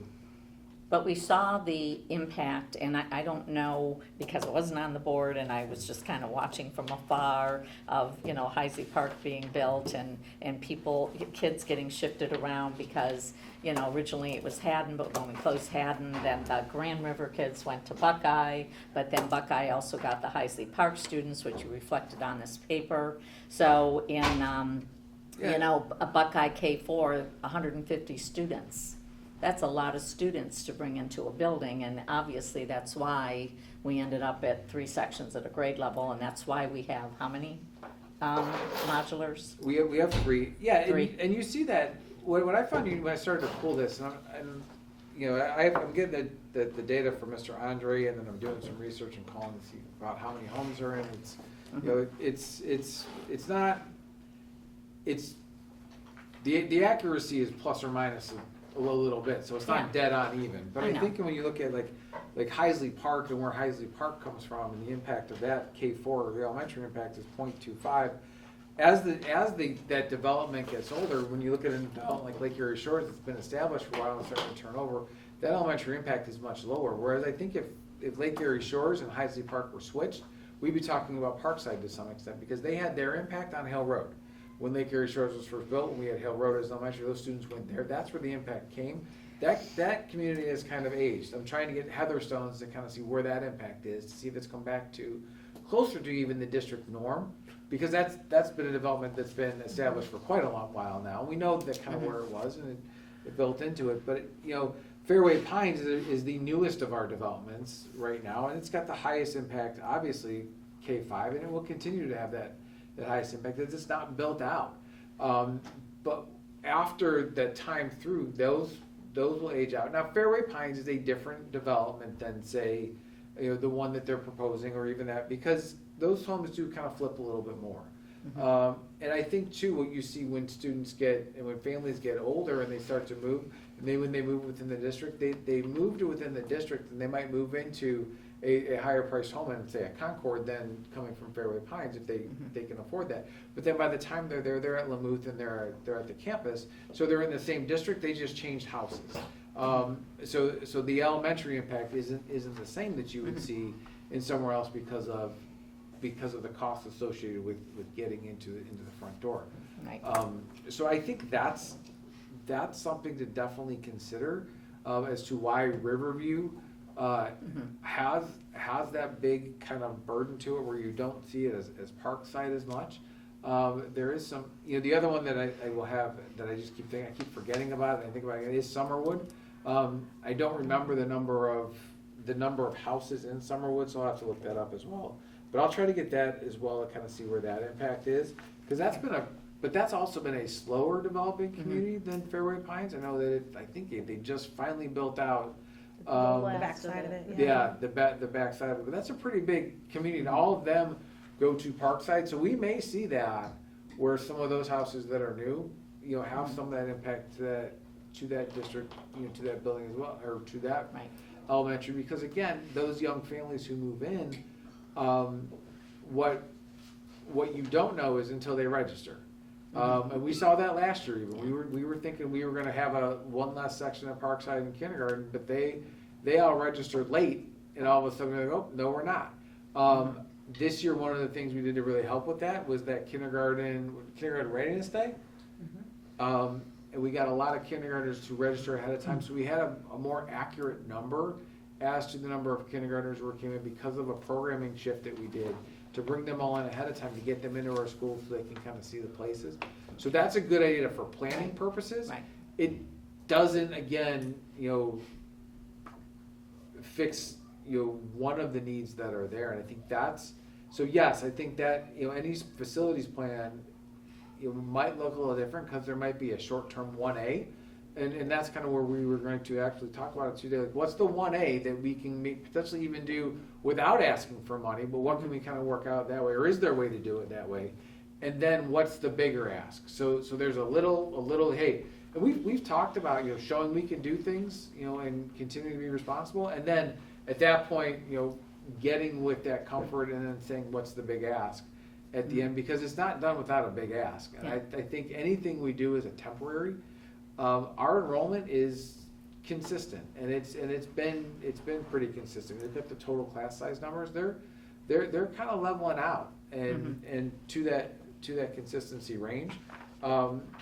but we saw the impact, and I don't know, because I wasn't on the board, and I was just kind of watching from afar of, Heisey Park being built, and kids getting shifted around, because, originally it was Haddon, but when we closed Haddon, then the Grand River kids went to Buckeye, but then Buckeye also got the Heisey Park students, which you reflected on this paper. So in, a Buckeye K4, 150 students. That's a lot of students to bring into a building, and obviously that's why we ended up at 3 sections at a grade level, and that's why we have how many modulars? we have 3, yeah, 3. and you see that, what I found when I started to pull this, and I'm getting the data from Mr. Andre, and then I'm doing some research and calling to see about how many homes are in, it's not, the accuracy is plus or minus a little bit, so it's not Yeah. dead on even. But I I know. think when you look at like Heisey Park and where Heisey Park comes from, and the impact of that K4, the elementary impact is 0.25. That development gets older, when you look at a development like Lake Erie Shores, that's been established for a while and starting to turn over, that elementary impact is much lower. Whereas I think if Lake Erie Shores and Heisey Park were switched, we'd be talking about Parkside to some extent, because they had their impact on Hill Road. When Lake Erie Shores was first built, when we had Hill Road as elementary, those students went there. That's where the impact came. That community has kind of aged. I'm trying to get Heatherstones to kind of see where that impact is, to see if it's come back to closer to even the district norm, because that's been a development that's been established for quite a long while now. We know that kind of where it was, and it built into it. But Fairway Pines is the newest of our developments right now, and it's got the highest impact, obviously K5, and it will continue to have that highest impact. It's not built out. But after that time through, those will age out. Now, Fairway Pines is a different development than, say, the one that they're proposing, or even that, because those homes do kind of flip a little bit more. And I think too, what you see when when families get older and they start to move, and when they move within the district, they move to within the district, and they might move into a higher priced home in, say, a Concord than coming from Fairway Pines, if they can afford that. But then by the time they're there, they're at Lamouth and they're at the campus, so they're in the same district, they just changed houses. So the elementary impact isn't the same that you would see in somewhere else because of the cost associated with getting into the front door. Right. So I think that's something to definitely consider, as to why Riverview, has that big kind of burden to it where you don't see it as Parkside as much. There is some, the other one that I will have, that I just keep thinking, I keep forgetting about it, I think about it, is Summerwood. I don't remember the number of houses in Summerwood, so I'll have to look that up as well. But I'll try to get that as well to kind of see where that impact is, because that's also been a slower developing community than Fairway Pines. I know that I think they just finally built out. The backside of it, Yeah, the backside of it, but that's a pretty big community, and all of them go to Parkside, so we may see that, where some of those houses that are new, have some of that impact to that district, to that building as well, or to that Right. elementary, because again, those young families who move in, what you don't know is until they register. And we saw that last year even. We were thinking we were gonna have one less section of Parkside in kindergarten, but they all registered late, and all of a sudden they're like, oh, no, we're not. This year, one of the things we did to really help with that was that kindergarten readiness day. And we got a lot of kindergartners to register ahead of time, so we had a more accurate number as to the number of kindergartners who came in because of a programming shift that we did to bring them all in ahead of time to get them into our schools so they can kind of see the places. So that's a good idea for planning purposes. Right. It doesn't, again, fix one of the needs that are there, and I think yes, I think that any facilities plan might look a little different because there might be a short-term 1A, and that's kind of where we were going to actually talk about it today. Like, what's the 1A that we can potentially even do without asking for money, but what can we kind of work out that way, or is there a way to do it that way? And then what's the bigger ask? So there's a little hey, and we've talked about showing we can do things and continuing to be responsible, and then at that point getting with that comfort and then saying what's the big ask at the end, because it's not done without a big ask. And I think anything we do is a temporary. Our enrollment is consistent, and it's been pretty consistent. Look at the total class size numbers; they're kind of leveling out, and to that consistency range,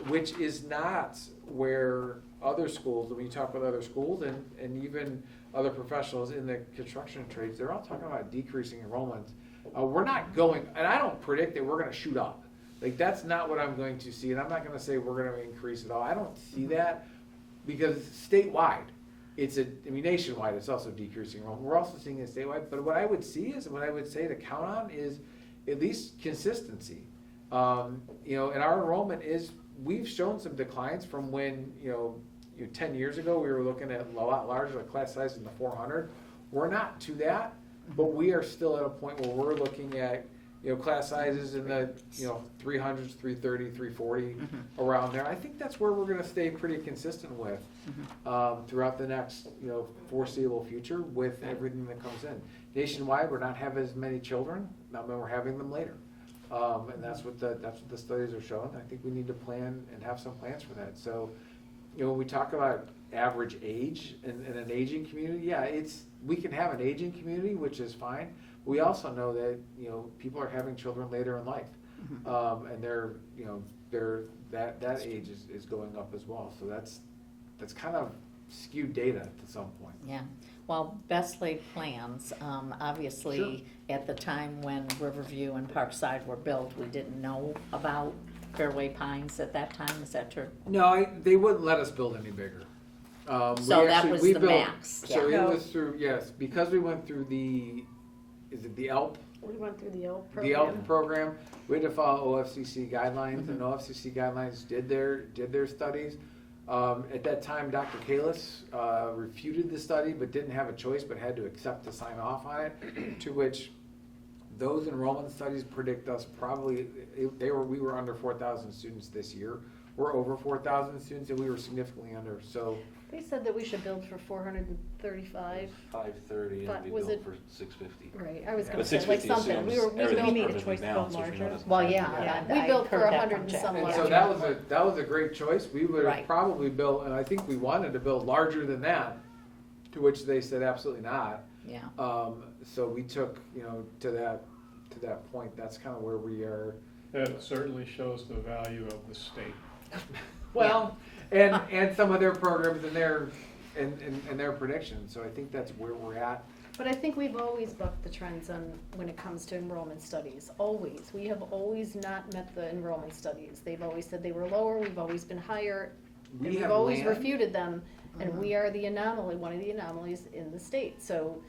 which is not where other schools. When you talk with other schools and even other professionals in the construction trades, they're all talking about decreasing enrollment. We're not going, and I don't predict that we're going to shoot up. Like, that's not what I'm going to see, and I'm not going to say we're going to increase it all. I don't see that, because statewide, nationwide, it's also decreasing enrollment. We're also seeing it statewide, but what I would say to count on is at least consistency. And our enrollment we've shown some declines from when, 10 years ago, we were looking at a lot larger, like class size in the 400. We're not to that, but we are still at a point where we're looking at, class sizes in the, 300s, 330, 340, around there. I think that's where we're gonna stay pretty consistent with, throughout the next, foreseeable future with everything that comes in. Nationwide, we're not having as many children, now we're having them later. And that's what the studies are showing. I think we need to plan and have some plans for that. So, when we talk about average age in an aging community, we can have an aging community, which is fine. We also know that, people are having children later in life. And that age is going up as well. So that's kind of skewed data to some point. Yeah, well, best laid plans, obviously, at the time when Riverview and Parkside were built, we didn't know about Fairway Pines at that time, is that true? No, they wouldn't let us build any bigger. So that was the max, So yeah. it was through, because we went through the ELP? We went through the ELP program. The ELP program, we had to follow OFCC guidelines, and OFCC guidelines did their studies. At that time, Dr. Kalis refuted the study, but didn't have a choice, but had to accept to sign off on it, to which those enrollment studies predict us probably, we were under 4,000 students this year. We're over 4,000 students, and we were significantly under, so. They said that we should build for 435. 530, But and we was built it- for 650. Right, I was gonna But say, like 650 something, we assumes made a everything's choice to perfectly build balanced, which we know larger. doesn't Well, happen. yeah. We I built heard for that 100 from and Jack. some And large. so that was a great choice. We would have Right. probably built, and I think we wanted to build larger than that, to which they said absolutely not. Yeah, So we took, to that point, that's kind of where we are That certainly shows the value of the state. Well, and some of their programs and their predictions, so I think that's where we're at. But I think we've always bucked the trends on, when it comes to enrollment studies, always. We have always not met the enrollment studies. They've always said they were lower, we've always been higher, and we've have always land. refuted them, and we are the anomaly, one of the anomalies in the state, so.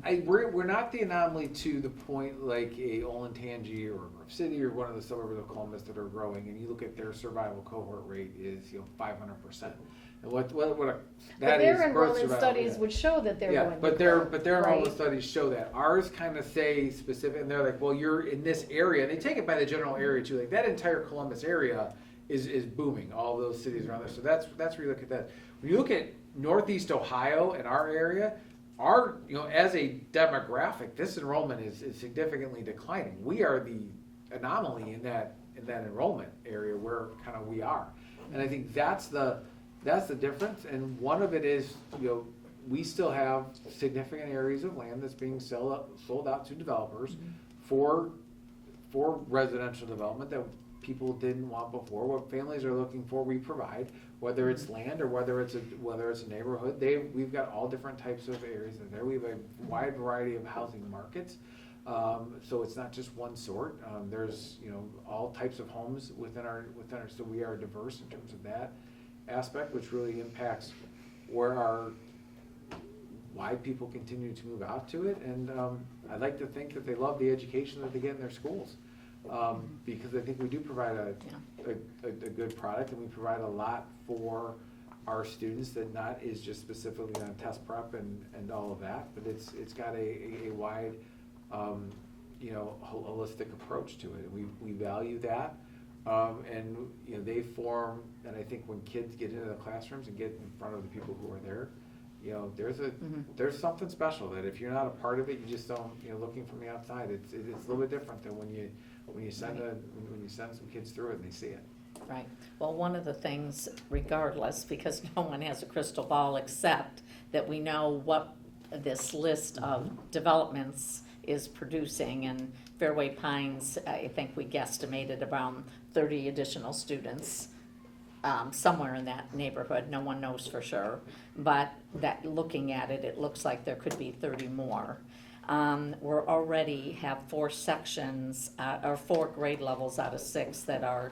We're not the anomaly to the point like a Olentangy or Grove City or one of the suburbs of Columbus that are growing, and you look at their survival cohort rate is 500%. And what But that is their growth enrollment survival, studies yeah. would show that they're Yeah, going to but grow, their enrollment right? studies show that. Ours kind of say specific, and they're like, well, you're in this area. And they take it by the general area too. Like that entire Columbus area is booming. All those cities around there. So that's where you look at that. When you look at Northeast Ohio and our area, as a demographic, this enrollment is significantly declining. We are the anomaly in that enrollment area where kind of we are, and I think that's the difference. And one of it is, we still have significant areas of land that's being sold out to developers for residential development that people didn't want before. What families are looking for, we provide. Whether it's land or whether it's a neighborhood, we've got all different types of areas in there. We have a wide variety of housing markets, so it's not just one sort. There's all types of homes within our. So we are diverse in terms of that aspect, which really impacts why people continue to move out to it. And I'd like to think that they love the education that they get in their schools. Because I think we do provide a good product, and we provide a lot for our students that not is just specifically on test prep and all of that, but it's got a wide, holistic approach to it. We value that, and they form. And I think when kids get into the classrooms and get in front of the people who are there, there's something special that if you're not a part of it, you just don't. Looking from the outside, it's a little bit different than when you send some kids through it and they see it. Right. Well, one of the things, regardless, because no one has a crystal ball except that we know what this list of developments is producing, and Fairway Pines, I think we guesstimated around 30 additional students, somewhere in that neighborhood. No one knows for sure, but that looking at it, it looks like there could be 30 more. We're already have 4 sections, or 4 grade levels out of 6 that are,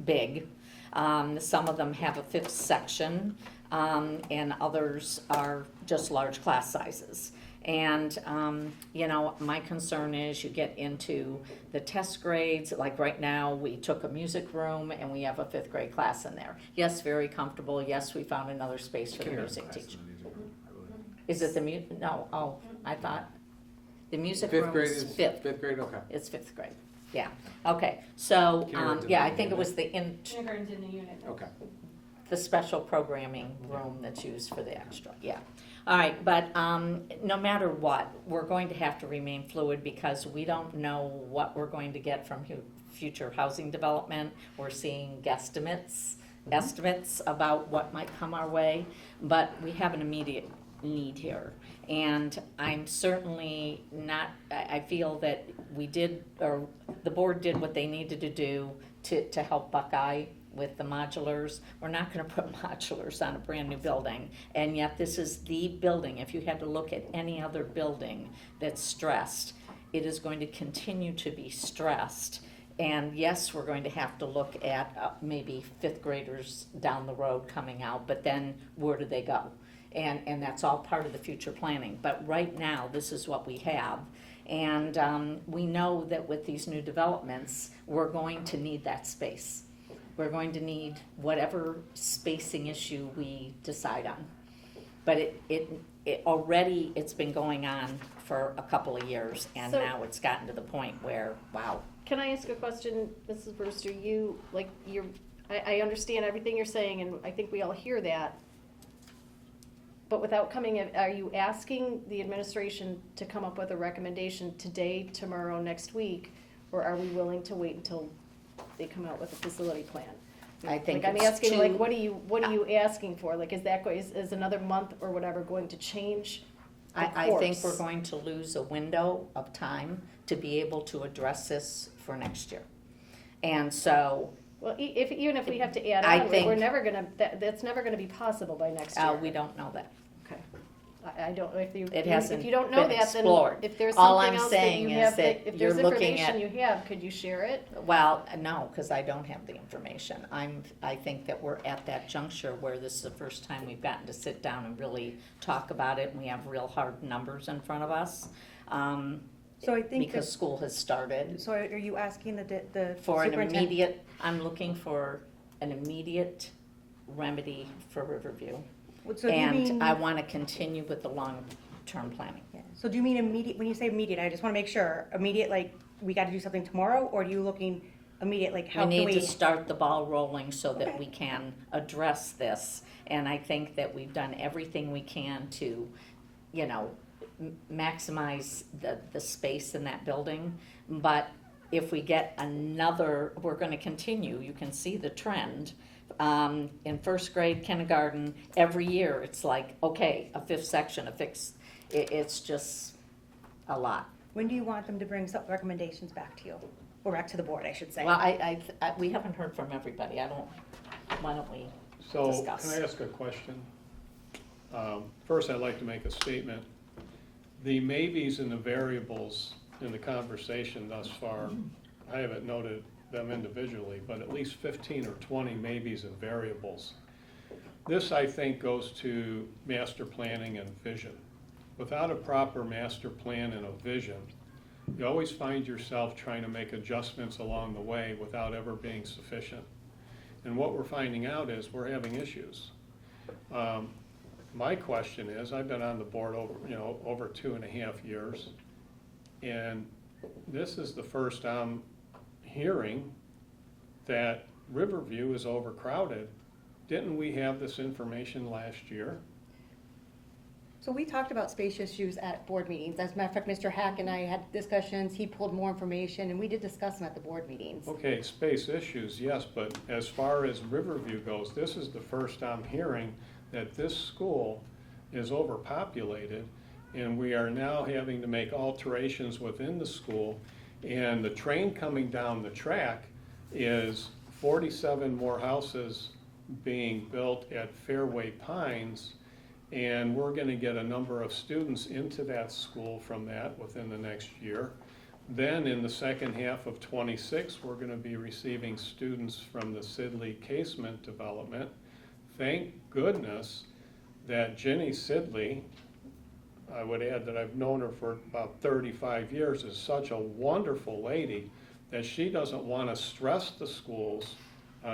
big. Some of them have a 5th section, and others are just large class sizes. And, my concern is you get into the test grades, like right now, we took a music room and we have a 5th grade class in there. Yes, very comfortable. Yes, we found another space for the music teacher. Is it the no, I thought the music room is 5th. 5th grade, okay. It's 5th grade, yeah. Okay, so, Kindergarten's I in the think it unit. was the Kindergarten's in the unit. Okay. the special programming room that's used for the extra, yeah. All right, but no matter what, we're going to have to remain fluid because we don't know what we're going to get from future housing development. We're seeing guesstimates, estimates about what might come our way, but we have an immediate need here. And I'm certainly not, I feel that we did, or the board did what they needed to do to help Buckeye with the modulars. We're not gonna put modulars on a brand new building, and yet this is the building. If you had to look at any other building that's stressed, it is going to continue to be stressed. And yes, we're going to have to look at maybe 5th graders down the road coming out, but then where do they go? And that's all part of the future planning. But right now, this is what we have. And we know that with these new developments, we're going to need that space. We're going to need whatever spacing issue we decide on. But it already, it's been going on for a couple of years, and So- now it's gotten to the point where, wow. Can I ask a question, Mrs. Brewster? I understand everything you're saying, and I think we all hear that. But without coming, are you asking the administration to come up with a recommendation today, tomorrow, next week? Or are we willing to wait until they come out with a facility plan? I think I'm it's asking, what are you Uh, asking for? Is another month or whatever going to change I think course. we're going to lose a window of time to be able to address this for next year. And so, Well, even if we have to add I on, think- we're never gonna, that's never gonna be possible by next year. we don't know that. Okay. I don't know if you, It hasn't if you don't know been that, then explored. if there's All something I'm else that saying you is have, that if you're there's looking information at- you have, could you share it? Well, no, because I don't have the information. I think that we're at that juncture where this is the first time we've gotten to sit down and really talk about it, and we have real hard numbers in front of us. So I think Because that, school has started. so are you asking the For an superintendent? immediate, I'm looking for an immediate remedy for Riverview. So do you mean? And I want to continue with the long-term planning. Yeah. So do you mean immediate, when you say immediate, I just want to make sure, immediate, like, we got to do something tomorrow, or are you looking immediate, like, how We can need we? to start the ball rolling so that Okay. we can address this. And I think that we've done everything we can to, you know, maximize the space in that building. But if we get another, we're gonna continue, you can see the trend. In first grade, kindergarten, every year, it's like, okay, a fifth section, it's just a lot. When do you want them to bring some recommendations back to you, or back to the board, I should say? Well, we haven't heard from everybody, why don't we So, discuss? can I ask a question? First, I'd like to make a statement. The maybes and the variables in the conversation thus far, I haven't noted them individually, but at least 15 or 20 maybes and variables. This, I think, goes to master planning and vision. Without a proper master plan and a vision, you always find yourself trying to make adjustments along the way without ever being sufficient. And what we're finding out is we're having issues. My question is, I've been on the board over 2.5 years, and this is the first I'm hearing that Riverview is overcrowded. Didn't we have this information last year? So we talked about space issues at board meetings. As a matter of fact, Mr. Hack and I had discussions, he pulled more information, and we did discuss them at the board meetings. Okay, space issues, yes, but as far as Riverview goes, this is the first I'm hearing that this school is overpopulated, and we are now having to make alterations within the school, and the train coming down the track is 47 more houses being built at Fairway Pines, and we're going to get a number of students into that school from that within the next year. Then in the second half of '26, we're going to be receiving students from the Sidley Casement development. Thank goodness that Jenny Sidley, I would add that I've known her for about 35 years, is such a wonderful lady that she doesn't want to stress the schools.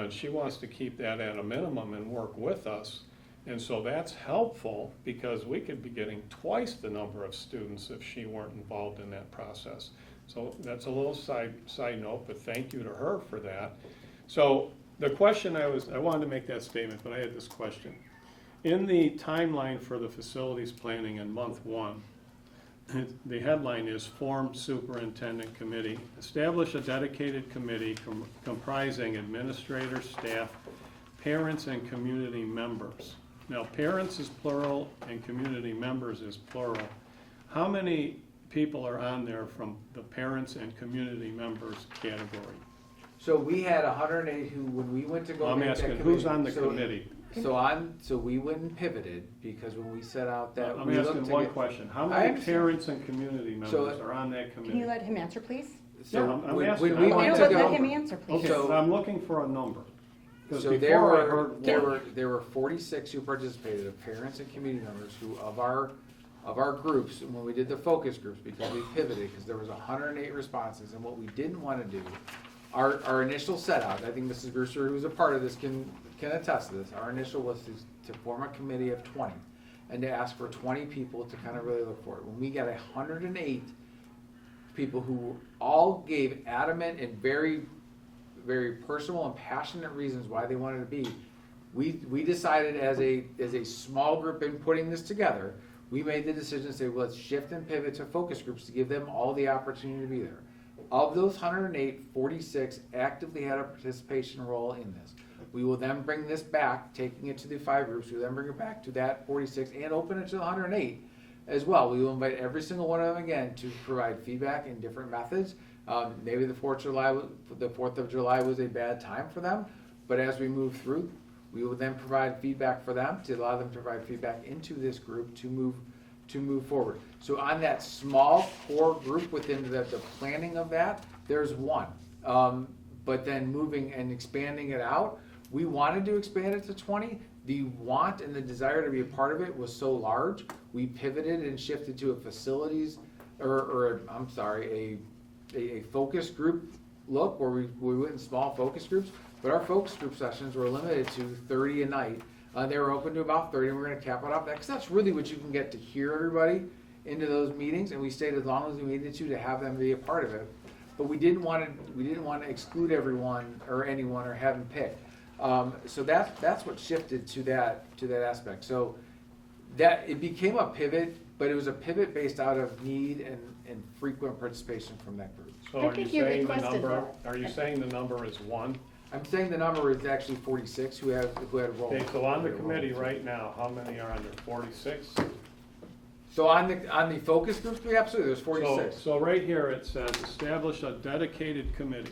She wants to keep that at a minimum and work with us. And so that's helpful because we could be getting twice the number of students if she weren't involved in that process. So that's a little side note, but thank you to her for that. So the question I wanted to make that statement, but I had this question. In the timeline for the facilities planning in month 1, the headline is Form Superintendent Committee. Establish a dedicated committee comprising administrators, staff, parents, and community members. Now, parents is plural and community members is plural. How many people are on there from the parents and community members category? So we had 108 who, when we went to go I'm make that asking, committee. who's on the committee? So we went and pivoted because when we set out that. I'm we looked asking to one get- question. How I many understand. parents and community members are on that Can committee? you let him answer, please? So No, I'm when asking. we I went No, to but go. let him answer, please. Okay, So- but I'm looking for a number. Because So there before I were, heard there one. were, there were 46 who participated, of parents and community members who, of our groups, and when we did the focus groups, because we pivoted, because there was 108 responses, and what we didn't want to do, our initial set out, I think Mrs. Brewster, who's a part of this, can attest to this, our initial was to form a committee of 20, and to ask for 20 people to kind of really look for it. When we got 108 people who all gave adamant and very, very personal and passionate reasons why they wanted to be, we decided as a small group in putting this together, we made the decision to say, well, let's shift and pivot to focus groups to give them all the opportunity to be there. Of those 108, 46 actively had a participation role in this. We will then bring this back, taking it to the 5 groups, we will then bring it back to that 46 and open it to the 108. as well. We will invite every single one of them again to provide feedback in different methods. Maybe the 4th of July was a bad time for them, but as we move through, we will then provide feedback for them to allow them to provide feedback into this group to move forward. So on that small core group within the planning of that, there's one. But then moving and expanding it out, we wanted to expand it to 20. The want and the desire to be a part of it was so large, we pivoted and shifted to a facilities, a focus group look where we went in small focus groups, but our focus group sessions were limited to 30 a night. They were open to about 30, and we're going to cap it off that, because that's really what you can get to hear everybody into those meetings, and we stayed as long as we needed to have them be a part of it. But we didn't want to exclude everyone or anyone or have them pick. So that's what shifted to that aspect. So that it became a pivot, but it was a pivot based out of need and frequent participation from that group. So I are you think you saying the requested number, that. are you saying the number is 1? I'm saying the number is actually 46 who had rolled. Okay, so on the committee right now, how many are on there? 46? So on the focus groups, we absolutely, there's 46. So right here it says, establish a dedicated committee.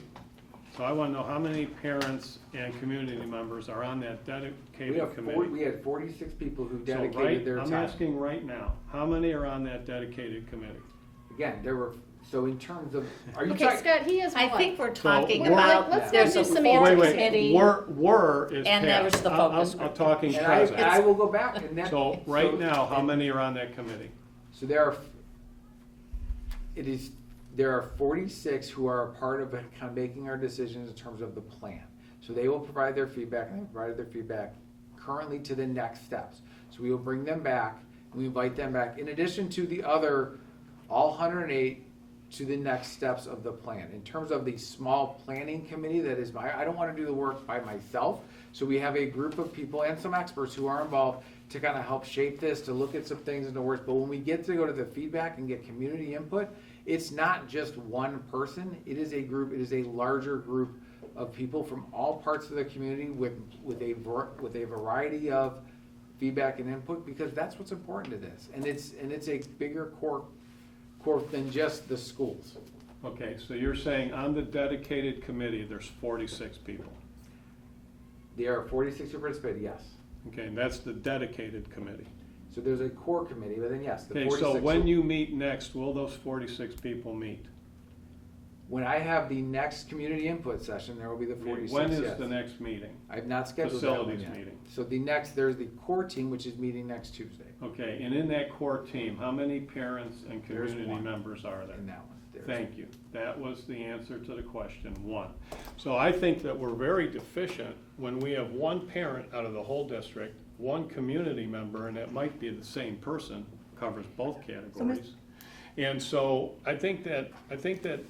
So I want to know how many parents and community members are on that dedicated committee. We had 46 people who So dedicated their I'm time. asking right now, how many are on that dedicated committee? Again, there were, so in terms of, are you Okay, talking? Scott, he has one. I think we're talking we're- about, let's there's do a some full answers. committee. Were is And passed. there's the focus I'm group. talking And present. I will go back and that. So right now, how many are on that committee? So there are 46 who are a part of kind of making our decisions in terms of the plan. So they will provide their feedback, and they provided their feedback currently to the next steps. So we will bring them back, and we invite them back, in addition to the other, all 108, to the next steps of the plan. In terms of the small planning committee, that is I don't want to do the work by myself. So we have a group of people and some experts who are involved to kind of help shape this, to look at some things in the works. But when we get to go to the feedback and get community input, it's not just one person. It is a group. It is a larger group of people from all parts of the community with a variety of feedback and input, because that's what's important to this. And it's a bigger core than just the schools. Okay, so you're saying on the dedicated committee, there's 46 people. There are 46 who participated, yes. Okay, and that's the dedicated committee. So there's a core committee, but then yes, the Okay, 46. so when you meet next, will those 46 people meet? When I have the next community input session, there will be the 46. When is yes. the next meeting? I have not scheduled that one Facilities yet. meeting. So there's the core team, which is meeting next Tuesday. Okay, and in that core team, how many parents and There's community one. members are there? In that one. There's Thank you. That was the answer to the question, 1. So I think that we're very deficient when we have one parent out of the whole district, one community member, and it might be the same person, covers both categories. And so I think that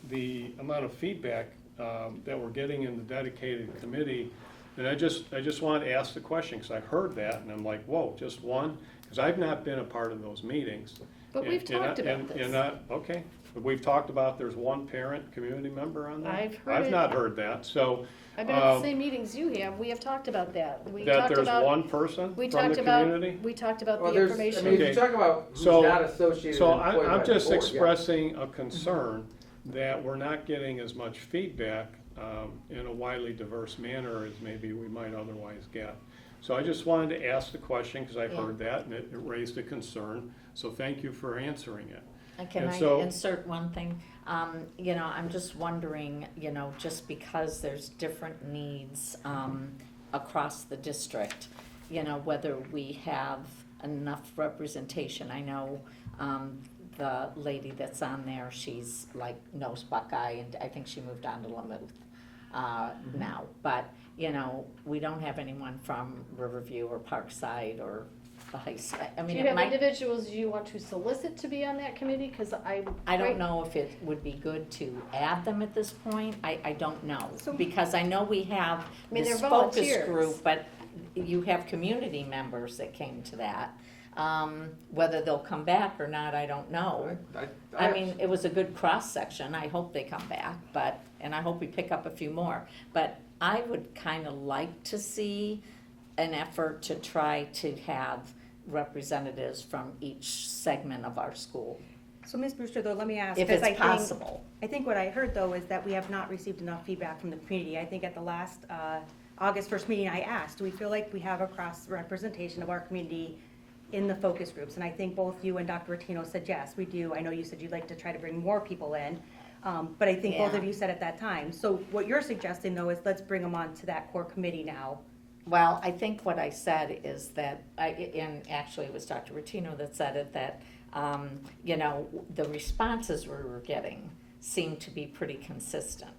the amount of feedback that we're getting in the dedicated committee, and I just want to ask the question, because I heard that, and I'm like, whoa, just one? Because I've not been a part of those meetings. But we've talked about this. Okay, but we've talked about there's one parent, community member on that? I've heard I've it. not heard that, so. I've been at the same meetings you have, we have talked about that. We That talked there's about- one person We from talked the about, community? we talked about Well, the there's, information. I mean, if Okay. you talk about who's So- not associated So and employed by I'm the just board, yeah. expressing a concern that we're not getting as much feedback in a widely diverse manner as maybe we might otherwise get. So I just wanted to ask the question, because I Yeah. heard that, and it raised a concern, so thank you for answering it. Can And I so- insert one thing? I'm just wondering, just because there's different needs across the district, whether we have enough representation. I know the lady that's on there, she's knows Buckeye, and I think she moved on to Lamouth now. But, we don't have anyone from Riverview or Parkside or the high school. I Do mean, you it have might. individuals you want to solicit to be on that committee? Because I don't know if it would be good to add them at this point. I don't know. Because I know we have I mean, this they're focus volunteers. group, but you have community members that came to that. Whether they'll come back or not, I don't know. I mean, it was a good cross-section. I hope they come back, and I hope we pick up a few more. But I would kind of like to see an effort to try to have representatives from each segment of our school, So Ms. Brewster, though, let me ask. if 'cause it's I think- possible. I think what I heard, though, is that we have not received enough feedback from the community. I think at the last August 1st meeting, I asked, do we feel like we have a cross-representation of our community in the focus groups? And I think both you and Dr. Rattino said, yes, we do. I know you said you'd like to try to bring more people in, but I think both of Yeah. you said at that time. So what you're suggesting, though, is let's bring them on to that core committee now. Well, I think what I said is that, and actually it was Dr. Rattino that said it, that, the responses we were getting seemed to be pretty consistent.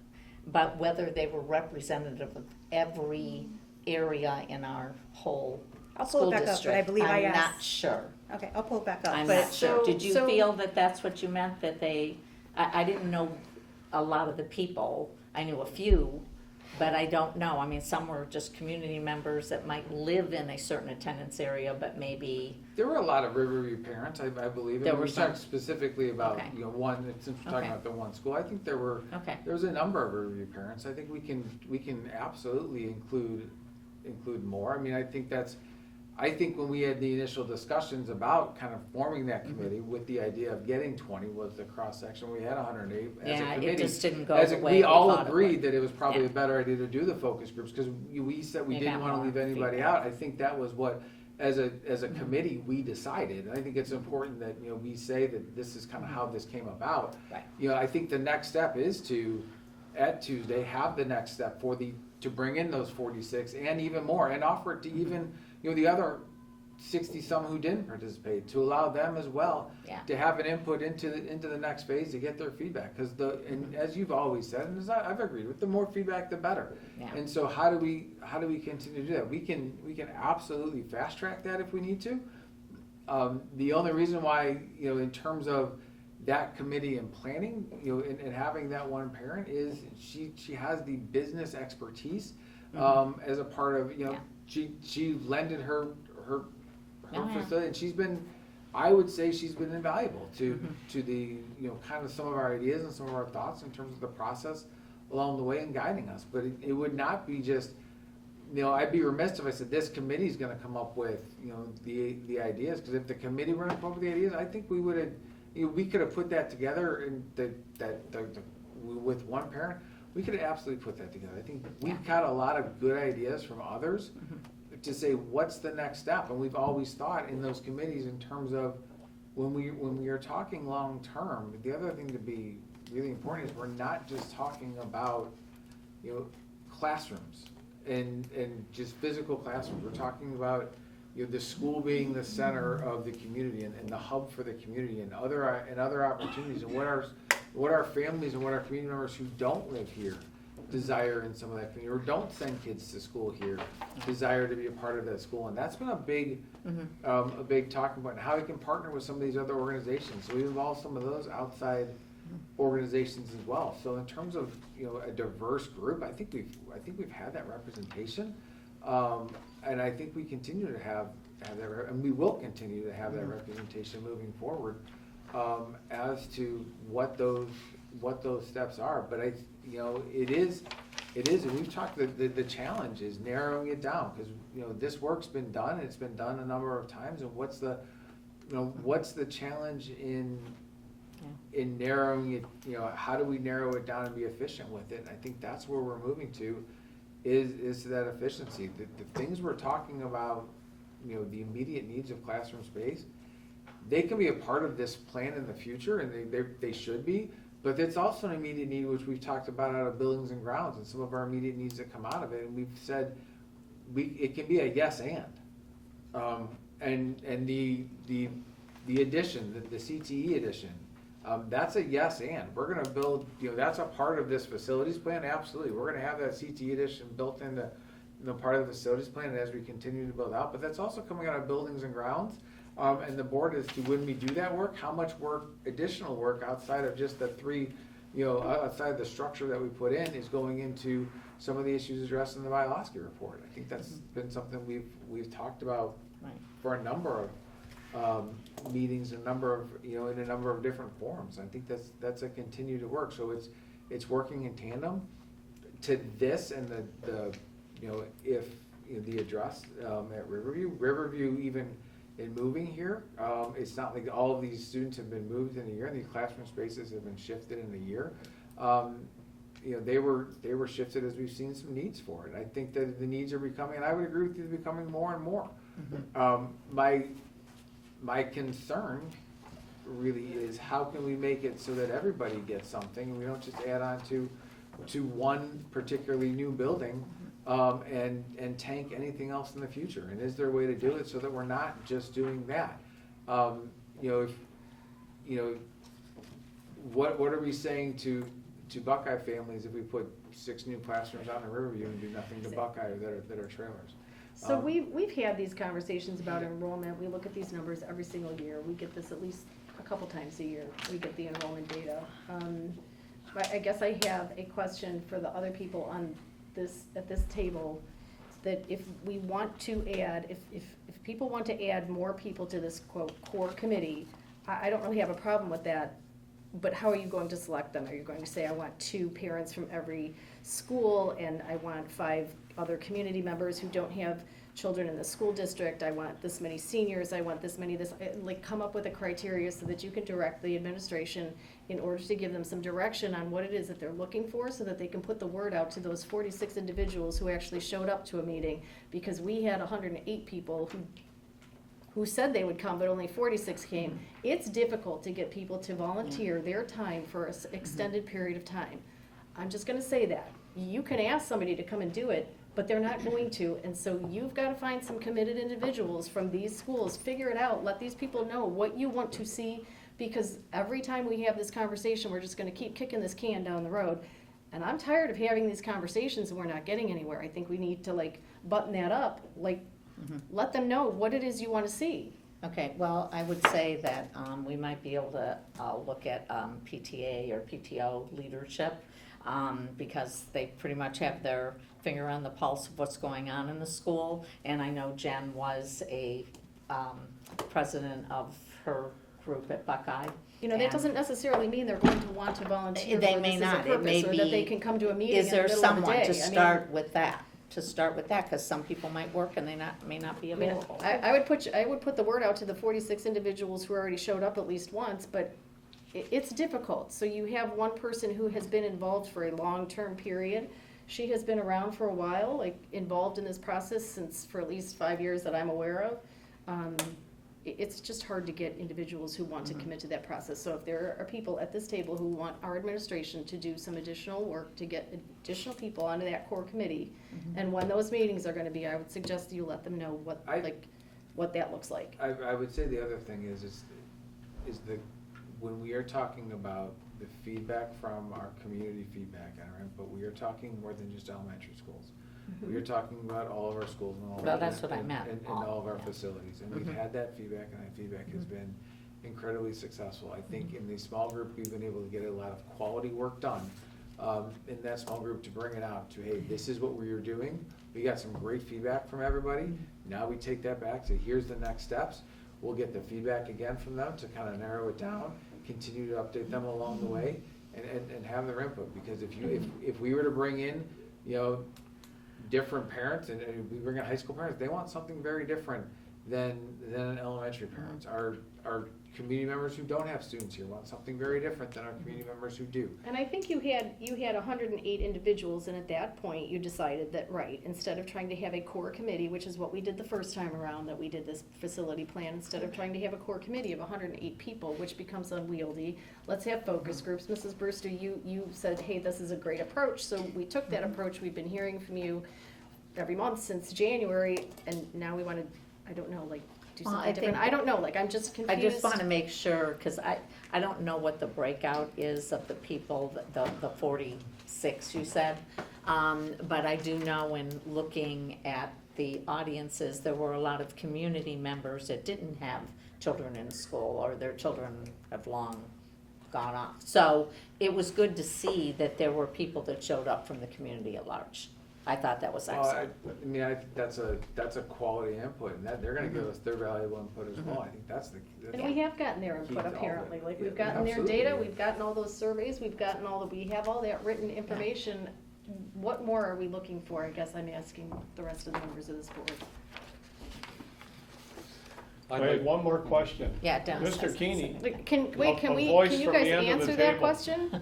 But whether they were representative of every area in our whole I'll pull school it back up, but I district, believe I I'm not asked. sure. Okay, I'll pull it back up. I'm but- not sure. Did you so- feel that that's what you meant, that I didn't know a lot of the people. I knew a few, but I don't know. I mean, some were just community members that might live in a certain attendance area, but maybe, There were a lot of Riverview parents, I believe. There And were we talked some. specifically about, Okay. one, since we're talking Okay. about the one school, I think there okay. was a number of Riverview parents. I think we can absolutely include more. I mean, I think when we had the initial discussions about kind of forming that Mm-hmm. committee with the idea of getting 20 was the cross-section, we had 108 as a Yeah, committee. it just didn't go As the a- way we all thought it agreed would. that it was probably Yeah. a better idea to do the focus groups, because we said we You didn't got want to more leave anybody feedback. out. I think that was what, as a committee, we decided. And I think it's important that, we say that this is kind of how this came about. Right. I think the next step is to, at Tuesday, have the next step to bring in those 46 and even more, and offer it to even, the other 60-some who didn't participate, to allow them as well Yeah. to have an input into the next phase to get their feedback. Because and as you've always said, and as I've agreed with, the more feedback, the better. Yeah. And so how do we continue to do that? We can absolutely fast track that if we need to. The only reason why, in terms of that committee and planning, and having that one parent is she has the business expertise as a part of, Yeah. she lended her Oh, yeah. facility, and I would say she's been invaluable to Mm-hmm. the, kind of some of our ideas and some of our thoughts in terms of the process along the way and guiding us. But it would not be just, I'd be remiss if I said this committee's gonna come up with, the ideas, because if the committee were gonna come up with the ideas, I think we would have, we could have put that together in with one parent. We could have absolutely put that together. I think we've got a lot of good ideas from others to say, what's the next step? And we've always thought in those committees in terms of when we are talking long-term, the other thing to be really important is we're not just talking about, classrooms and just physical classrooms. We're talking about, the school being the center of the community and the hub for the community and other opportunities, and what our families and what our community members who don't live here desire in some of that community, or don't send kids to school here, desire to be a part of that school. And that's been a big talking point, and how we can partner with some of these other organizations. So we involve some of those outside organizations as well. So in terms of, a diverse group, I think we've had that representation. And I think we continue to have that, and we will continue to have that representation moving forward, as to what those steps are. But it is, and we've talked, the challenge is narrowing it down, because, this work's been done, and it's been done a number of times, and what's the challenge in narrowing it, how do we narrow it down and be efficient with it? And I think that's where we're moving to, is to that efficiency. The things we're talking about, the immediate needs of classroom space, they can be a part of this plan in the future, and they should be. But it's also an immediate need, which we've talked about out of buildings and grounds, and some of our immediate needs that come out of it. And we've said it can be a yes and the addition, the CTE addition, that's a yes and. We're gonna build, that's a part of this facilities plan, absolutely. We're gonna have that CTE addition built into part of the facilities plan as we continue to build out. But that's also coming out of buildings and grounds. And the board is to, when we do that work, how much additional work outside of just the three, outside the structure that we put in, is going into some of the issues addressed in the Bialowski report. I think that's been something we've talked about for a number of meetings, in a number of different forums. I think that's a continue to work. So it's working in tandem to this, and the if the address at Riverview even in moving here. It's not like all of these students have been moved in a year, and these classroom spaces have been shifted in a year. You know, they were shifted as we've seen some needs for it. I think that the needs are becoming, and I would agree with you, they're becoming more and more. My concern really is how can we make it so that everybody gets something, and we don't just add on to one particularly new building, and tank anything else in the future. And is there a way to do it so that we're not just doing that? What are we saying to Buckeye families if we put 6 new classrooms out in Riverview and do nothing to Buckeye that are trailers? So we've had these conversations about enrollment. We look at these numbers every single year. We get this at least a couple times a year. We get the enrollment data. I guess I have a question for the other people on this, at this table, that if we want to add, if people want to add more people to this quote core committee, I don't really have a problem with that. But how are you going to select them? Are you going to say, I want 2 parents from every school, and I want 5 other community members who don't have children in the school district, I want this many seniors, I want this many this, like come up with a criteria so that you can direct the administration in order to give them some direction on what it is that they're looking for, so that they can put the word out to those 46 individuals who actually showed up to a meeting, because we had 108 people who said they would come, but only 46 came. It's difficult to get people to volunteer their time for an extended period of time. I'm just gonna say that. You can ask somebody to come and do it, but they're not going to, and so you've gotta find some committed individuals from these schools, figure it out, let these people know what you want to see, because every time we have this conversation, we're just gonna keep kicking this can down the road. And I'm tired of having these conversations and we're not getting anywhere. I think we need to button that up, let them know what it is you wanna see. Okay, well, I would say that we might be able to look at PTA or PTO leadership, because they pretty much have their finger on the pulse of what's going on in the school. And I know Jen was a president of her group at Buckeye. That And doesn't necessarily mean they're going to want to volunteer They for may this as a not. It purpose, may or be, that they can come to a meeting in is the there middle of the someone day. to start with that? Because some people might work and they may not be available. I would put the word out to the 46 individuals who already showed up at least once, but it's difficult. So you have one person who has been involved for a long-term period. She has been around for a while, involved in this process for at least 5 years that I'm aware of. It's just hard to get individuals who want to commit to that process. So if there are people at this table who want our administration to do some additional work to get additional people onto that core committee, and when those meetings are gonna be, I would suggest you let them know what that looks like. I would say the other thing is when we are talking about the feedback from our community feedback on our input, we are talking more than just elementary schools. We are talking about all of our schools and all of Well, that's what I meant. and all of our facilities. And we've had that feedback, and that feedback has been incredibly successful. I think in the small group, we've been able to get a lot of quality work done in that small group, to bring it out to, hey, this is what we're doing. We got some great feedback from everybody. Now we take that back to, here's the next steps. We'll get the feedback again from them to kind of narrow it down, continue to update them along the way, and have their input. Because if we were to bring in, different parents, and we bring in high school parents, they want something very different than elementary parents. Our community members who don't have students here want something very different than our community members who do. And I think you had 108 individuals, and at that point, you decided that, right, instead of trying to have a core committee, which is what we did the first time around that we did this facility plan, instead of trying to have a core committee of 108 people, which becomes unwieldy, let's have focus groups. Mrs. Brewster, you said, hey, this is a great approach, so we took that approach. We've been hearing from you every month since January, and now we want to, I don't know, do something different. I don't know, I'm just confused. I just want to make sure, because I don't know what the breakout is of the people, the 46 you said. But I do know in looking at the audiences, there were a lot of community members that didn't have children in school, or their children have long gone off. So it was good to see that there were people that showed up from the community at large. I thought that was excellent. I think that's a quality input, and that they're going to give us their valuable input as well. I think that's the. And we have gotten their input, Key to all of it. apparently, Yeah, we've gotten their absolutely. data, we've gotten all those surveys, we have all that written information. What more are we looking for? I guess I'm asking the rest of the members of this board. I had one more question. Yeah, Dennis Mr. has Keeney, Like, Can A voice you from guys the end of the answer that table. question?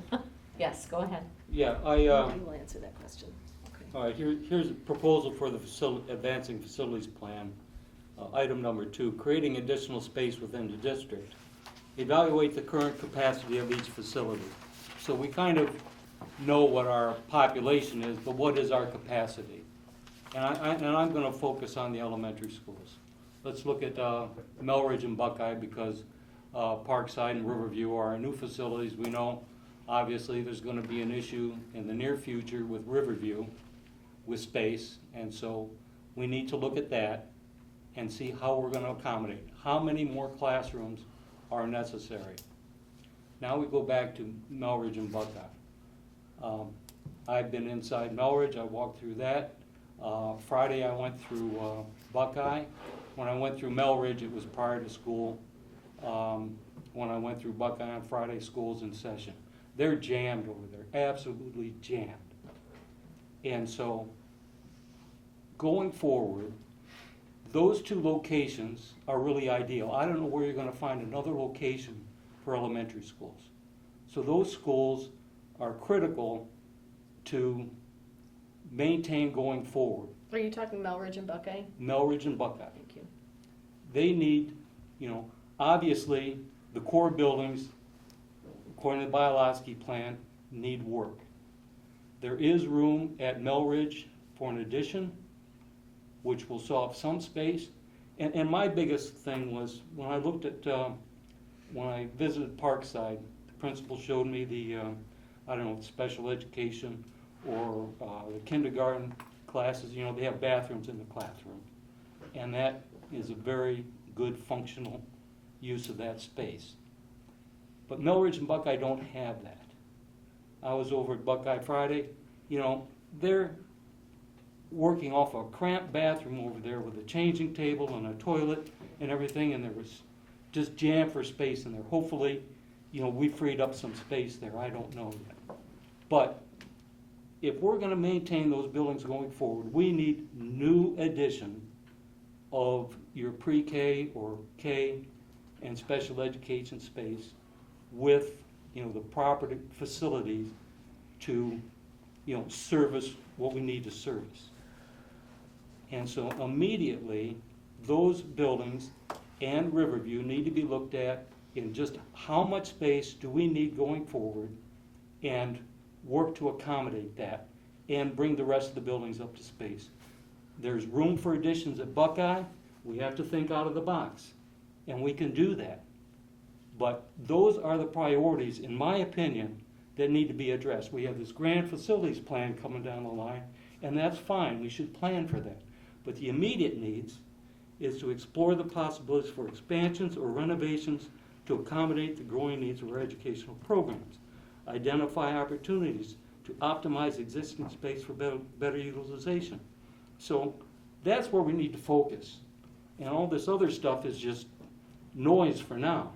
Yes, go ahead. Yeah, You will answer that question. all right, here's a proposal for the advancing facilities plan. Item number 2, creating additional space within the district. Evaluate the current capacity of each facility. So we kind of know what our population is, but what is our capacity? And I'm gonna focus on the elementary schools. Let's look at Melridge and Buckeye, because Parkside and Riverview are our new facilities. We know, obviously, there's gonna be an issue in the near future with Riverview, with space, and so we need to look at that and see how we're gonna accommodate. How many more classrooms are necessary? Now we go back to Melridge and Buckeye. I've been inside Melridge, I walked through that. Friday I went through Buckeye. When I went through Melridge, it was prior to school. When I went through Buckeye on Friday, school's in session. They're jammed over there, absolutely jammed. And so, going forward, those 2 locations are really ideal. I don't know where you're gonna find another location for elementary schools. So those schools are critical to maintain going forward. Are you talking Melridge and Buckeye? Melridge and Buckeye. Thank you. They need, obviously, the core buildings, according to the Bioloski plan, need work. There is room at Melridge for an addition, which will solve some space. And my biggest thing was, when I looked at, when I visited Parkside, the principal showed me the, special education or the kindergarten classes, they have bathrooms in the classroom. And that is a very good functional use of that space. But Melridge and Buckeye don't have that. I was over at Buckeye Friday, they're working off a cramped bathroom over there with a changing table and a toilet and everything, and there was just jam for space in there. Hopefully, we freed up some space there, I don't know yet. But if we're gonna maintain those buildings going forward, we need new addition of your pre-K or K and special education space with, the proper facilities to, service what we need to service. And so immediately, those buildings and Riverview need to be looked at in just how much space do we need going forward, and work to accommodate that and bring the rest of the buildings up to space. There's room for additions at Buckeye. We have to think out of the box, and we can do that. But those are the priorities, in my opinion, that need to be addressed. We have this grand facilities plan coming down the line, and that's fine. We should plan for that. But the immediate needs is to explore the possibilities for expansions or renovations to accommodate the growing needs of our educational programs. Identify opportunities to optimize existing space for better utilization. So that's where we need to focus. And all this other stuff is just noise for now,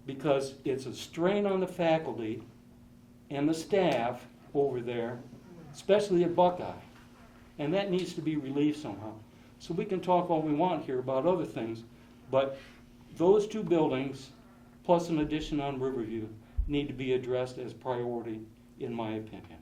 because it's a strain on the faculty and the staff over there, especially at Buckeye. And that needs to be relieved somehow. So we can talk all we want here about other things, but those 2 buildings, plus an addition on Riverview, need to be addressed as priority, in my opinion.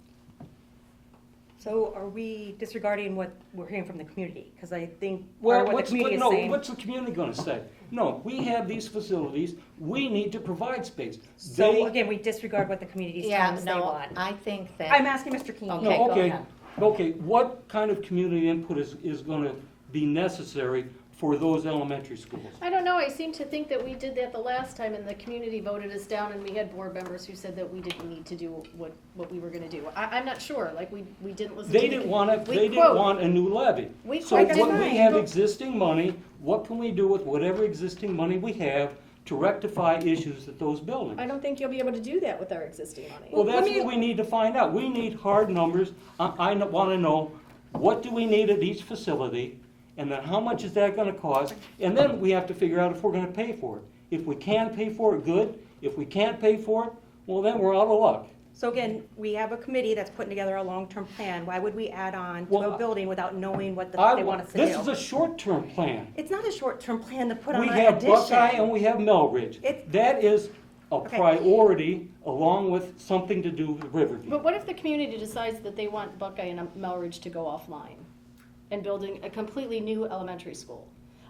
So are we disregarding what we're hearing from the community? Because I think part of what the community is saying. What's the community gonna say? No, we have these facilities, we need to provide space. So again, we disregard what the community is telling Yeah, us they no, want. I think that. I'm asking Mr. Keeney. Okay, No, go okay, ahead. okay, what kind of community input is gonna be necessary for those elementary schools? I don't know, I seem to think that we did that the last time and the community voted us down and we had board members who said that we didn't need to do what we were gonna do. I'm not sure, like, we didn't listen to the. They didn't want we they didn't quote- want a new levy. We So quote- what, that's we fine. have existing money, what can we do with whatever existing money we have to rectify issues at those buildings? I don't think you'll be able to do that with our existing money. Well, that's let me- what we need to find out. We need hard numbers. I want to know, what do we need at each facility, and then how much is that going to cost? And then we have to figure out if we're going to pay for it. If we can pay for it, good. If we can't pay for it, well, then we're out of luck. So again, we have a committee that's putting together a long-term plan. Why would we add on to Well, a building without knowing what they want us to This is do? a short-term plan. It's not a short-term plan to put on We an have Buckeye and addition. we have Melridge. It's- That is a Okay. priority along with something to do with Riverview. But what if the community decides that they want Buckeye and Melridge to go offline and building a completely new elementary school?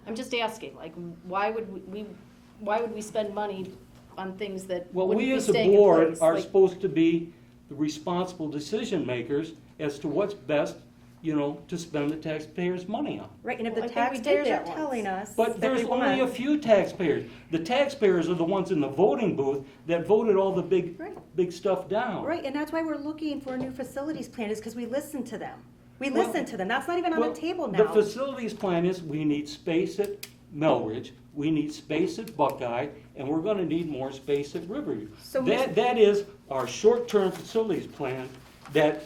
I'm just asking, like, why would we spend money on things that Well, wouldn't we be as a staying in board place? are Like, supposed to be the responsible decision makers as to what's best, to spend the taxpayers' money on. Right, and if Well, the I think we did taxpayers are that once. telling us But that there's they only a want. few taxpayers. The taxpayers are the ones in the voting booth that voted all the Right. big stuff down. Right, and that's why we're looking for a new facilities plan, is because we listen to them. We Well- listen to them. That's not even on Well, the table The now. facilities plan is, we need space at Melridge, we need space at Buckeye, and we're gonna need more space at Riverview. So, Ms. That is our short-term facilities plan that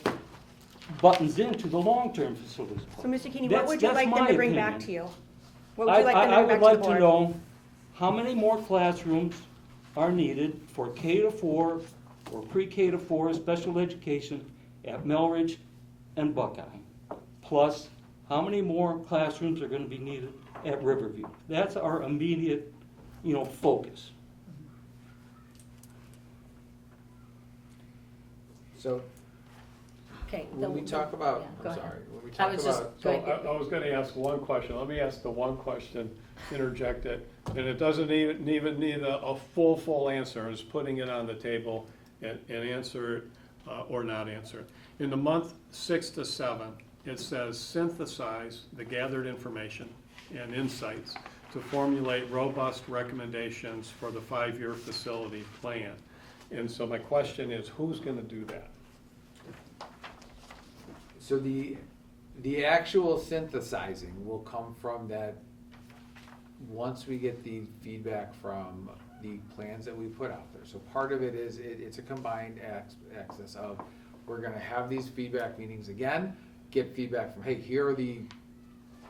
buttons into the long-term facilities So, plan. Mr. Keeney, what That's- would you that's like them my to bring back opinion. to you? What would you like them to I bring back would to the like to board? know how many more classrooms are needed for K-4 or pre-K to 4 special education at Melridge and Buckeye. Plus, how many more classrooms are gonna be needed at Riverview? That's our immediate, focus. So Okay. when we talk about, yeah, go I'm ahead. sorry, when we I talk was just- about, So I was gonna ask one question, let me ask the one question, interject it, and it doesn't even need a full answer, it's putting it on the table and answer it, or not answer it. In the month 6 to 7, it says synthesize the gathered information and insights to formulate robust recommendations for the 5-year facility plan. And so my question is, who's gonna do that? so the actual synthesizing will come from that, once we get the feedback from the plans that we put out there. So part of it is, it's a combined access of, we're gonna have these feedback meetings again, get feedback from, hey, here are the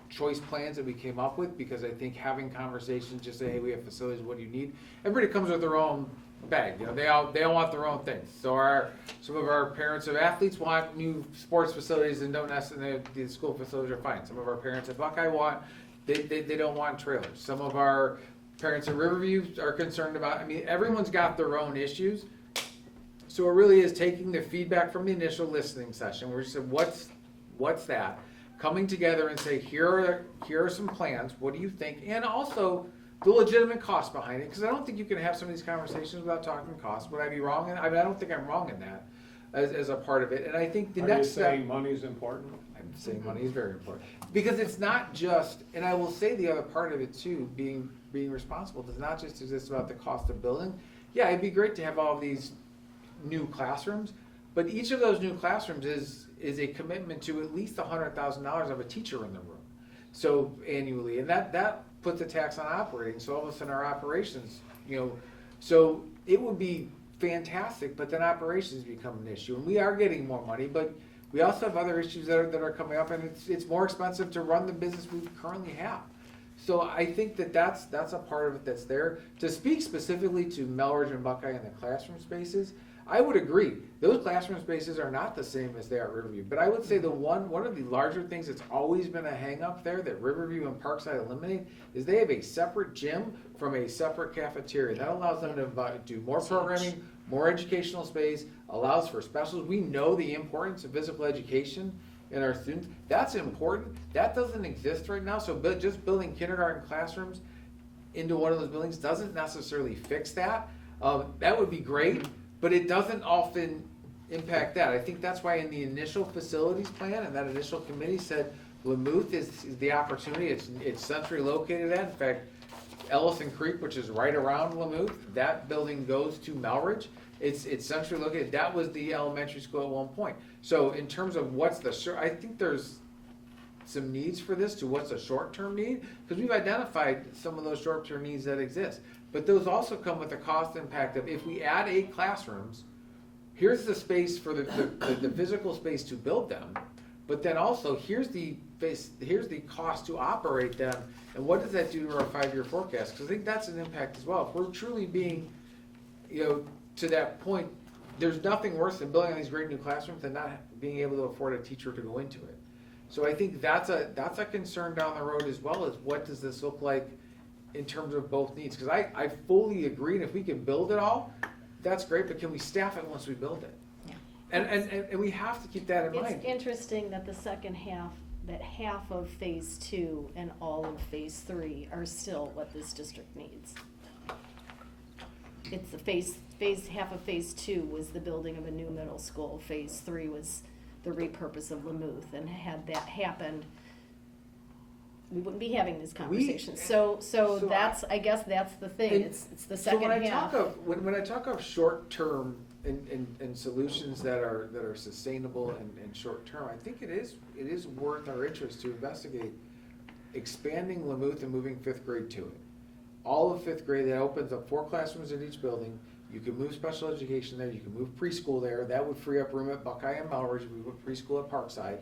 choice plans that we came up with, because I think having conversations, just say, hey, we have facilities, what do you need? Everybody comes with their own bag, they all want their own things. So some of our parents of athletes want new sports facilities and don't necessarily, the school facilities are fine. Some of our parents at Buckeye they don't want trailers. Some of our parents at Riverview are concerned about, everyone's got their own issues. So it really is taking the feedback from the initial listening session, where we said, what's that? Coming together and say, here are some plans, what do you think? And also the legitimate cost behind it, because I don't think you can have some of these conversations without talking cost. Would I be wrong? I don't think I'm wrong in that as a part of it. And I think the Are you next step. saying money's important? I'm saying money is very important, because it's not just, and I will say the other part of it too, being responsible, does not just exist about the cost of building. Yeah, it'd be great to have all of these new classrooms, but each of those new classrooms is a commitment to at least $100,000 of a teacher in the room. So annually, and that puts a tax on operating. So all of a sudden our operations, so it would be fantastic, but then operations become an issue, and we are getting more money, but we also have other issues that are coming up, and it's more expensive to run the business we currently have. So I think that's a part of it that's there. To speak specifically to Melridge and Buckeye and the classroom spaces, I would agree. Those classroom spaces are not the same as they are at Riverview. But I would say one of the larger things that's always been a hang up there that Riverview and Parkside eliminate is they have a separate gym from a separate cafeteria. That allows them to do more programming, more educational space, allows for specials. We know the importance of physical education in our students. That's important. That doesn't exist right now. So just building kindergarten classrooms into one of those buildings doesn't necessarily fix that. That would be great, but it doesn't often impact that. I think that's why in the initial facilities plan and that initial committee said Lamouth is the opportunity. It's centrally located at. In fact, Ellison Creek, which is right around Lamouth, that building goes to Melridge. It's centrally located. That was the elementary school at one point. So in terms of I think there's some needs for this to what's a short-term need, because we've identified some of those short-term needs that exist. But those also come with the cost impact of, if we add 8 classrooms, here's the space for the physical space to build them, but then also here's the cost to operate them, and what does that do to our 5-year forecast? Because I think that's an impact as well. If we're truly being, to that point, there's nothing worse than building these great new classrooms than not being able to afford a teacher to go into it. So I think that's a concern down the road, as well as what does this look like in terms of both needs? Because I fully agree, and if we can build it all, that's great, but can we staff it once we build it? Yeah. And we have to keep that in mind. It's interesting that the second half, that half of phase 2 and all of phase 3 are still what this district needs. It's the half of phase 2 was the building of a new middle school. Phase 3 was the repurpose of Lamouth, and had that happened, we wouldn't be having this conversation. So that's, I guess that's the thing, And it's the so second when half. when I talk of short term and solutions that are sustainable and short term, I think it is worth our interest to investigate expanding Lamouth and moving 5th grade to it. All of 5th grade, that opens up 4 classrooms in each building. You can move special education there, you can move preschool there. That would free up room at Buckeye and Melridge. We put preschool at Parkside.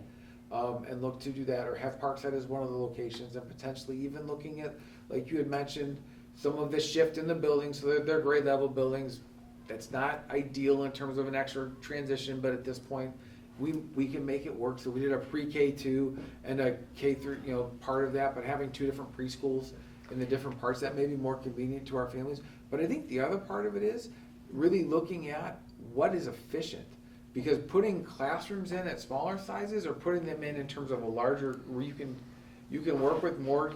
And look to do that, or have Parkside as one of the locations, and potentially even looking at, like you had mentioned, some of the shift in the buildings, so they're grade level buildings. That's not ideal in terms of an extra transition, but at this point, we can make it work. So we did a pre-K 2 and a K through, part of that, but having 2 different preschools in the different parts, that may be more convenient to our families. But I think the other part of it is really looking at what is efficient. Because putting classrooms in at smaller sizes, or putting them in terms of a larger, where you can work with more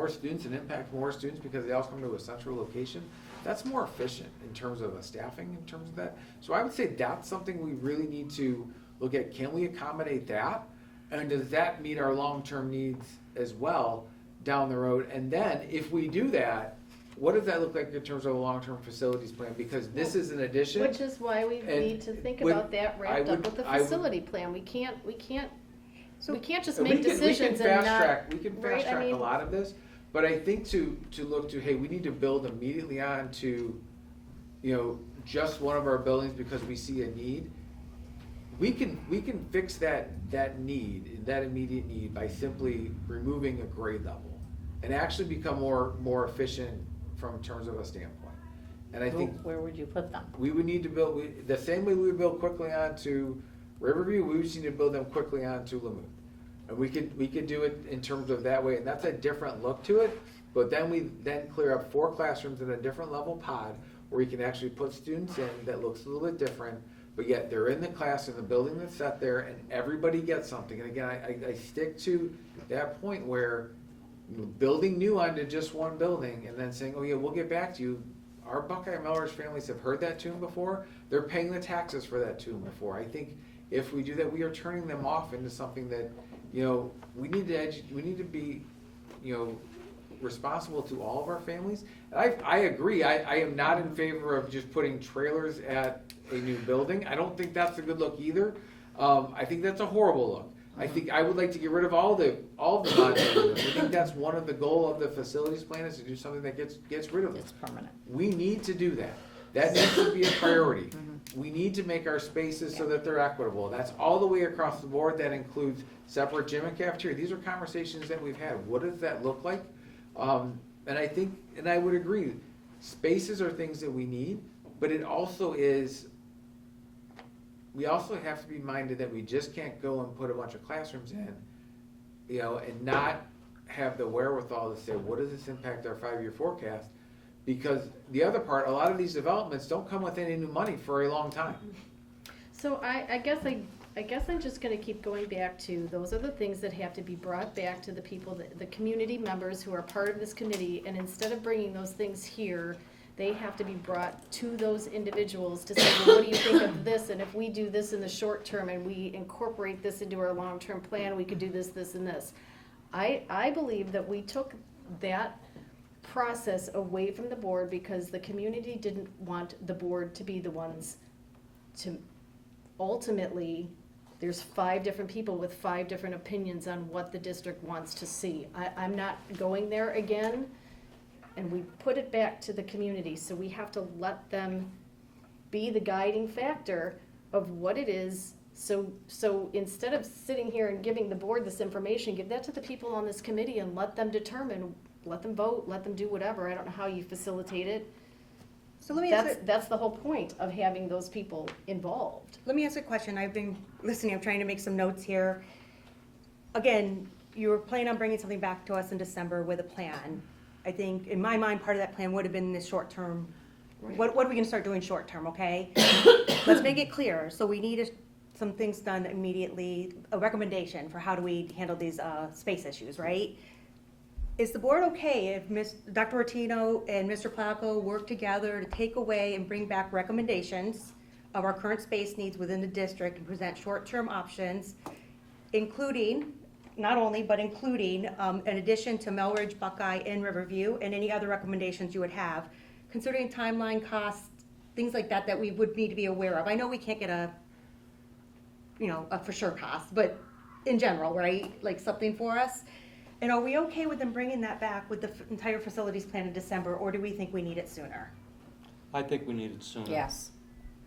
students and impact more students because they all come to a central location, that's more efficient in terms of staffing, in terms of that. So I would say that's something we really need to look at. Can we accommodate that? And does that meet our long-term needs as well down the road? And then if we do that, what does that look like in terms of a long-term facilities plan? Because this is an addition. Which is why we And need to think would- about that I wrapped up would- with the I would- facility plan. We can't just We make can- decisions and not. We can right? fast I track a mean, lot of this, but I think to look to, hey, we need to build immediately on to, just one of our buildings because we see a need. We can fix that need, that immediate need, by simply removing a grade level and actually become more efficient from terms of a standpoint. And I think Where would you put them? we would need to build, the same way we would build quickly onto Riverview, we would need to build them quickly onto Lamouth. And we could do it in terms of that way, and that's a different look to it, but then we clear up 4 classrooms in a different level pod, where you can actually put students in that looks a little bit different, but yet they're in the class in the building that's set there, and everybody gets something. And again, I stick to that point where building new onto just one building and then saying, oh yeah, we'll get back to you. Our Buckeye and Melrose families have heard that tune before. They're paying the taxes for that tune before. I think if we do that, we are turning them off into something that, we need to be, responsible to all of our families. And I agree. I am not in favor of just putting trailers at a new building. I don't think that's a good look either. I think that's a horrible look. I think I would like to get rid of all the modular units. I think that's one of the goal of the facilities plan, is to do something that gets rid of them. It's permanent. We need to do that. That needs to be a priority. We need to make our spaces so that they're equitable. That's all the way across the board. That includes separate gym and cafeteria. These are conversations that we've had. What does that look like? And I think, and I would agree, spaces are things that we need, but it also is, we also have to be minded that we just can't go and put a bunch of classrooms in, and not have the wherewithal to say, what does this impact our 5-year forecast? Because the other part, a lot of these developments don't come with any new money for a long time. So I guess I'm just gonna keep going back to, those are the things that have to be brought back to the people, the community members who are part of this committee, and instead of bringing those things here, they have to be brought to those individuals to say, well, what do you think of this, and if we do this in the short term and we incorporate this into our long-term plan, we could do this, this, and this. I believe that we took that process away from the board because the community didn't want the board to be the ones to, ultimately, there's 5 different people with 5 different opinions on what the district wants to see. I'm not going there again, and we put it back to the community, so we have to let them be the guiding factor of what it is. So instead of sitting here and giving the board this information, give that to the people on this committee and let them determine, let them vote, let them do whatever. I don't know how you facilitate it. So let me ask, That's the whole point of having those people involved. let me ask a question. I've been listening, I'm trying to make some notes here. Again, you were planning on bringing something back to us in December with a plan. I think, in my mind, part of that plan would have been the short term. What are we gonna start doing short term, okay? Let's make it clear. So we need some things done immediately, a recommendation for how do we handle these space issues, right? Is the board okay if Dr. Rotino and Mr. Placco work together to take away and bring back recommendations of our current space needs within the district and present short-term options, including, not only, but including, in addition to Melridge, Buckeye, and Riverview, and any other recommendations you would have, considering timeline, costs, things like that, that we would need to be aware of? I know we can't get a for sure cost, but in general, right? Like something for us. And are we okay with them bringing that back with the entire facilities plan in December, or do we think we need it sooner? I think we need it sooner. Yes,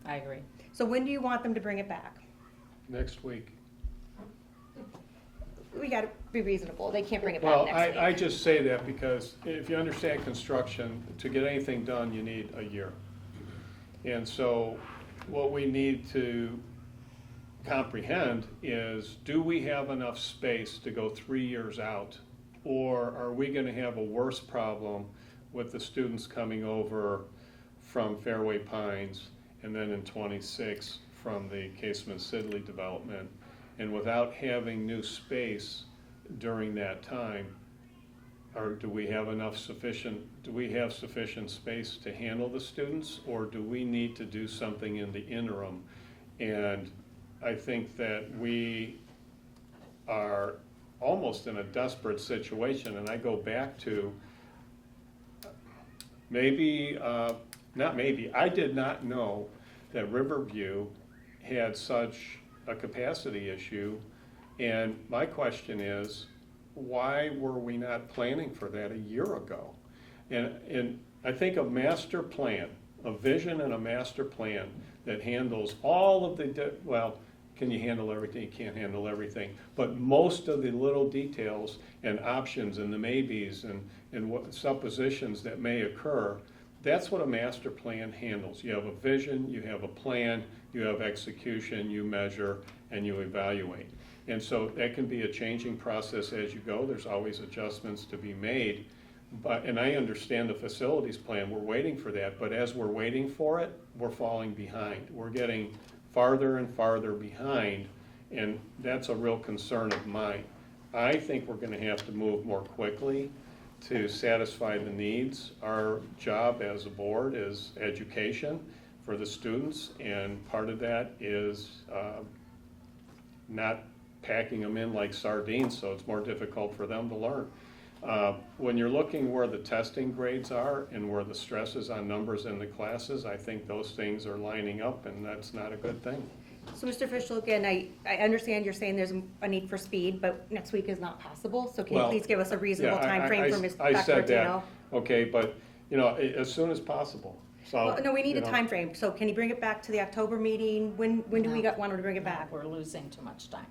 I agree. So when do you want them to bring it back? Next week. We gotta be reasonable. They can't bring it Well, back next week. I just say that because if you understand construction, to get anything done, you need a year. And so what we need to comprehend is, do we have enough space to go 3 years out? Or are we gonna have a worse problem with the students coming over from Fairway Pines and then in '26 from the Casement Sidley development? And without having new space during that time, or do we have sufficient space to handle the students? Or do we need to do something in the interim? And I think that we are almost in a desperate situation, and I go back to I did not know that Riverview had such a capacity issue, and my question is, why were we not planning for that a year ago? And I think a master plan, a vision and a master plan that handles all of can you handle everything? You can't handle everything. But most of the little details and options and the maybes and what suppositions that may occur, that's what a master plan handles. You have a vision, you have a plan, you have execution, you measure, and you evaluate. And so that can be a changing process as you go. There's always adjustments to be made. And I understand the facilities plan, we're waiting for that, but as we're waiting for it, we're falling behind. We're getting farther and farther behind, and that's a real concern of mine. I think we're gonna have to move more quickly to satisfy the needs. Our job as a board is education for the students, and part of that is not packing them in like sardines, so it's more difficult for them to learn. When you're looking where the testing grades are and where the stress is on numbers in the classes, I think those things are lining up, and that's not a good thing. So, Mr. Fischel, again, I understand you're saying there's a need for speed, but next week is not possible, so can you Well, please give us a reasonable Yeah, timeframe for Ms. I Dr. said that, Martino? okay, but, as soon as possible, so. Well, no, we need you a know. timeframe, so can you bring it back to the October meeting? When do we want to bring it back? We're losing too much time.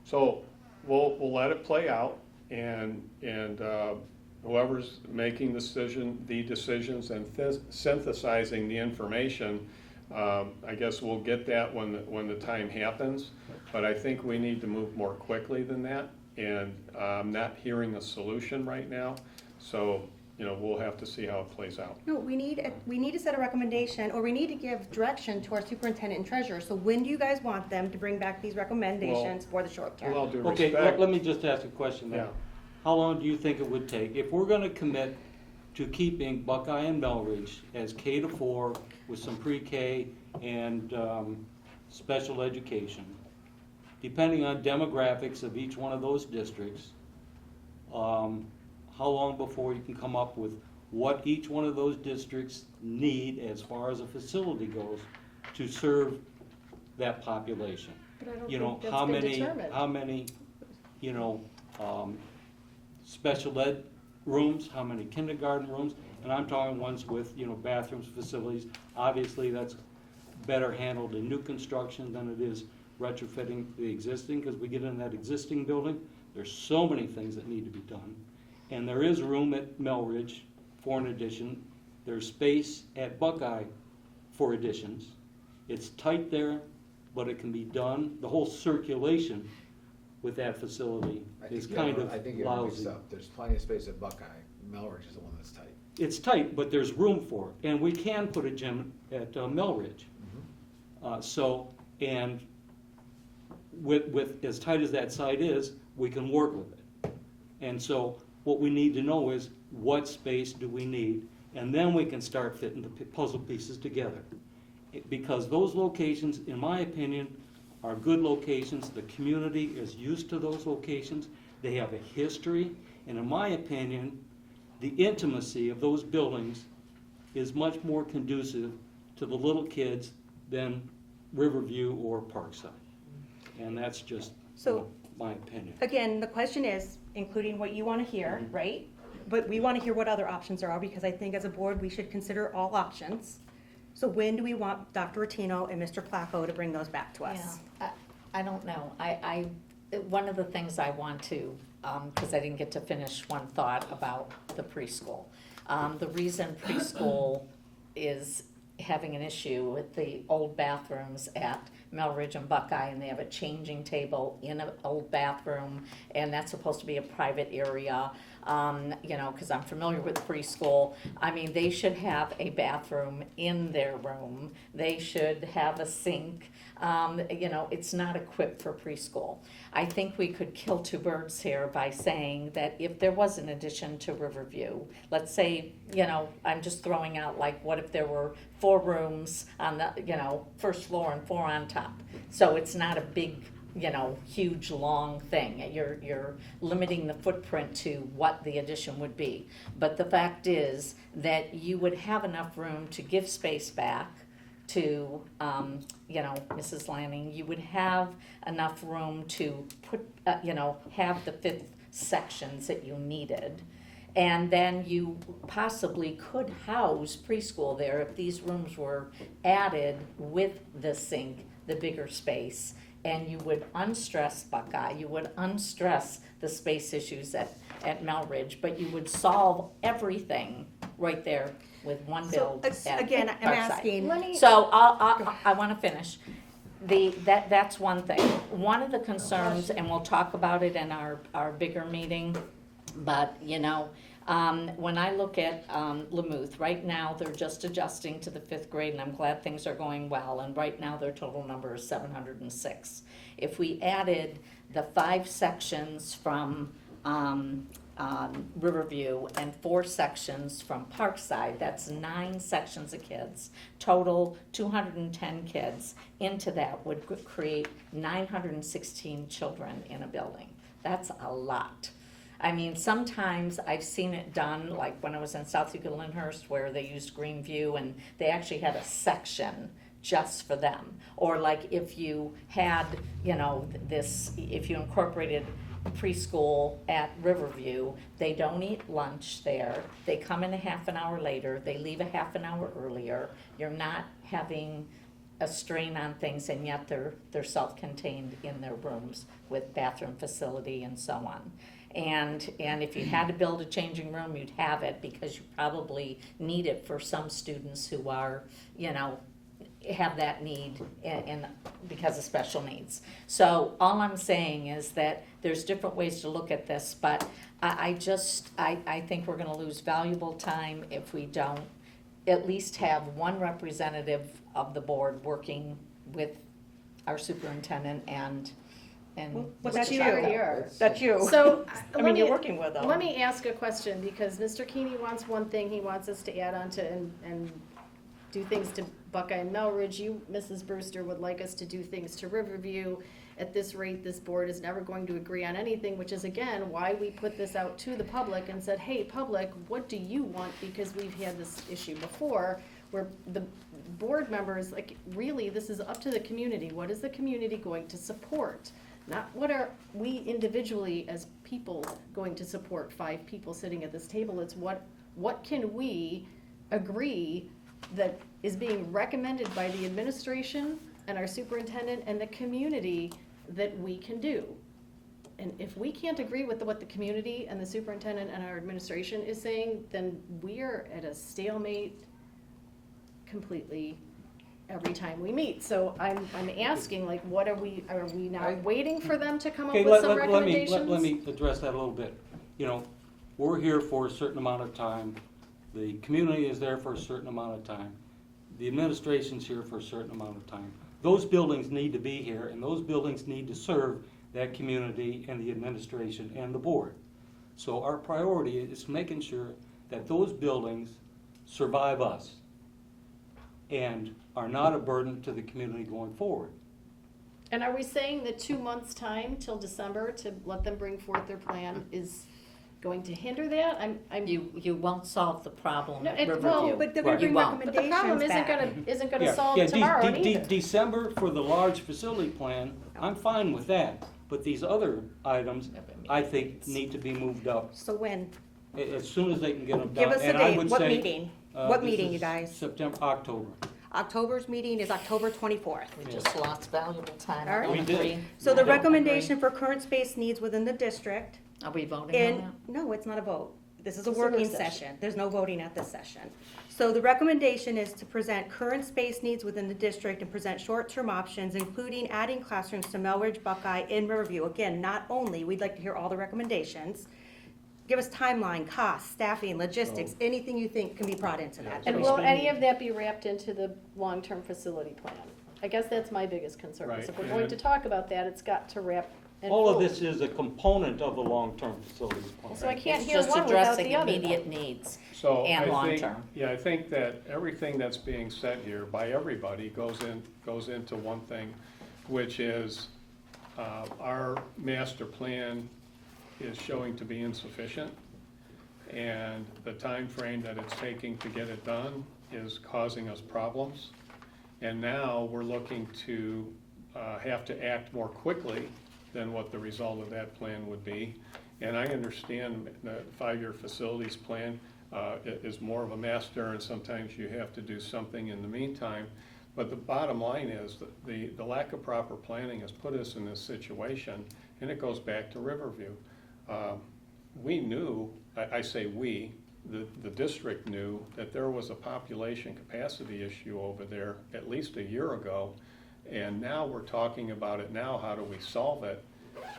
So we'll let it play out, and whoever's making the decisions and synthesizing the information, I guess we'll get that when the time happens. But I think we need to move more quickly than that, and I'm not hearing a solution right now. So we'll have to see how it plays out. No, we need to set a recommendation, or we need to give direction to our superintendent and treasurer. So when do you guys want them to bring back these recommendations for the short term? With all due Okay, respect. let me just ask a question then. Yeah. How long do you think it would take, if we're gonna commit to keeping Buckeye and Melridge as K-4 with some pre-K and special education, depending on demographics of each one of those districts, how long before you can come up with what each one of those districts need as far as a facility goes to serve that population? But I don't You know, think that's how been many, determined. how many, special ed rooms, how many kindergarten rooms, and I'm talking ones with, bathrooms, facilities. Obviously, that's better handled in new construction than it is retrofitting the existing, because we get in that existing building, there's so many things that need to be done. And there is room at Melridge for an addition There's space at Buckeye for additions. It's tight there, but it can be done, the whole circulation with that facility is kind of I think you're mixed lousy. up. There's plenty of space at Buckeye. Melridge is the one that's tight. It's tight, but there's room for it, and we can put a gym at Melridge. And with as tight as that site is, we can work with it. And so what we need to know is what space do we need, and then we can start fitting the puzzle pieces together. Because those locations, in my opinion, are good locations. The community is used to those locations. They have a history, and in my opinion, the intimacy of those buildings is much more conducive to the little kids than Riverview or Parkside. And that's just So- my opinion. Again, the question is, including what you want to hear, right? But we want to hear what other options there are, because I think as a board, we should consider all options. So when do we want Dr. Rotino and Mr. Placco to bring those back to us? Yeah, I don't know. One of the things I want to, because I didn't get to finish one thought about the preschool. The reason preschool is having an issue with the old bathrooms at Melridge and Buckeye, and they have a changing table in an old bathroom, and that's supposed to be a private area, because I'm familiar with preschool. I mean, they should have a bathroom in their room. They should have a sink. It's not equipped for preschool. I think we could kill two birds here by saying that if there was an addition to Riverview, let's say, I'm just throwing out, like, what if there were 4 rooms on the, first floor and 4 on top? So it's not a big, huge, long thing. You're limiting the footprint to what the addition would be. But the fact is that you would have enough room to give space back to, Mrs. Lanning. You would have enough room to put, have the 5th sections that you needed. And then you possibly could house preschool there if these rooms were added with the sink, the bigger space. And you would unstress Buckeye, you would unstress the space issues at Melridge, but you would solve everything right there with one So, build at again, I'm Parkside. asking, So I want to finish. That's one thing. One of the concerns, and we'll talk about it in our bigger meeting, but when I look at Lamuth, right now they're just adjusting to the 5th grade, and I'm glad things are going well. And right now their total number is 706. If we added the 5 sections from Riverview and 4 sections from Parkside, that's 9 sections of kids. Total 210 kids into that would create 916 children in a building. That's a lot. I mean, sometimes I've seen it done, like when I was in South Lyndhurst, where they used Greenview and they actually had a section just for them. Or like if you had, if you incorporated preschool at Riverview, they don't eat lunch there. They come in a half an hour later. They leave a half an hour earlier. You're not having a strain on things, and yet they're self-contained in their rooms with bathroom facility and so on. And if you had to build a changing room, you'd have it, because you probably need it for some students who are, have that need in because of special needs. So all I'm saying is that there's different ways to look at this, but I think we're gonna lose valuable time if we don't at least have one representative of the board working with our superintendent and well, Which that's you you. already are. That's you. So, I mean, you're working with them. Let me ask a question, because Mr. Keeney wants one thing, he wants us to add on to and do things to Buckeye and Melridge. You, Mrs. Brewster, would like us to do things to Riverview. At this rate, this board is never going to agree on anything, which is again why we put this out to the public and said, hey, public, what do you want? Because we've had this issue before where the board members, like, really, this is up to the community. What is the community going to support? Not what are we individually as people going to support, 5 people sitting at this table. It's what can we agree that is being recommended by the administration and our superintendent and the community that we can do. And if we can't agree with what the community and the superintendent and our administration is saying, then we are at a stalemate completely every time we meet. So I'm asking, like, what are we now waiting for them to come up Okay, with some let recommendations? me address that a little bit. You know, we're here for a certain amount of time, the community is there for a certain amount of time, the administration's here for a certain amount of time. Those buildings need to be here, and those buildings need to serve that community and the administration and the board. So our priority is making sure that those buildings survive us and are not a burden to the community going forward. And are we saying that 2 months' time till December to let them bring forth their plan is going to hinder that? You won't solve the problem No, at it Riverview. won't, But they're Right. gonna bring You won't. But the problem recommendations isn't back. gonna solve tomorrow either. December for the large facility plan, I'm fine with that. But these other items, I think, need to be moved up So when? as soon as they can get them done. Give us a And I date. would What say, meeting? What this meeting, is you guys? September, October. October's meeting is October 24th. We just lost valuable time. All right. I don't We did. agree. So I the don't recommendation for current space needs within the district, agree. Are we voting on and, that? no, it's not a vote. This is a It's a work working session. session. There's no voting at this session. So the recommendation is to present current space needs within the district and present short-term options, including adding classrooms to Melridge, Buckeye, and Riverview. Again, not only, we'd like to hear all the recommendations. Give us timeline, cost, staffing, logistics, anything you think can be brought into that. And will any of that be wrapped into the long-term facility plan? I guess that's my biggest concern, is Right, if we're going and- to talk about that, it's got to wrap and All of fold. this is a component of the long-term facilities plan. So I can't It's hear just one without addressing the other. immediate needs So and I think, long-term. yeah, I think that everything that's being said here by everybody goes into one thing, which is, our master plan is showing to be insufficient. And the time frame that it's taking to get it done is causing us problems. And now we're looking to have to act more quickly than what the result of that plan would be. And I understand the 5-year facilities plan is more of a master, and sometimes you have to do something in the meantime. But the bottom line is that the lack of proper planning has put us in this situation, and it goes back to Riverview. We knew, I say we, the district knew that there was a population capacity issue over there at least a year ago, and now we're talking about it now, how do we solve it?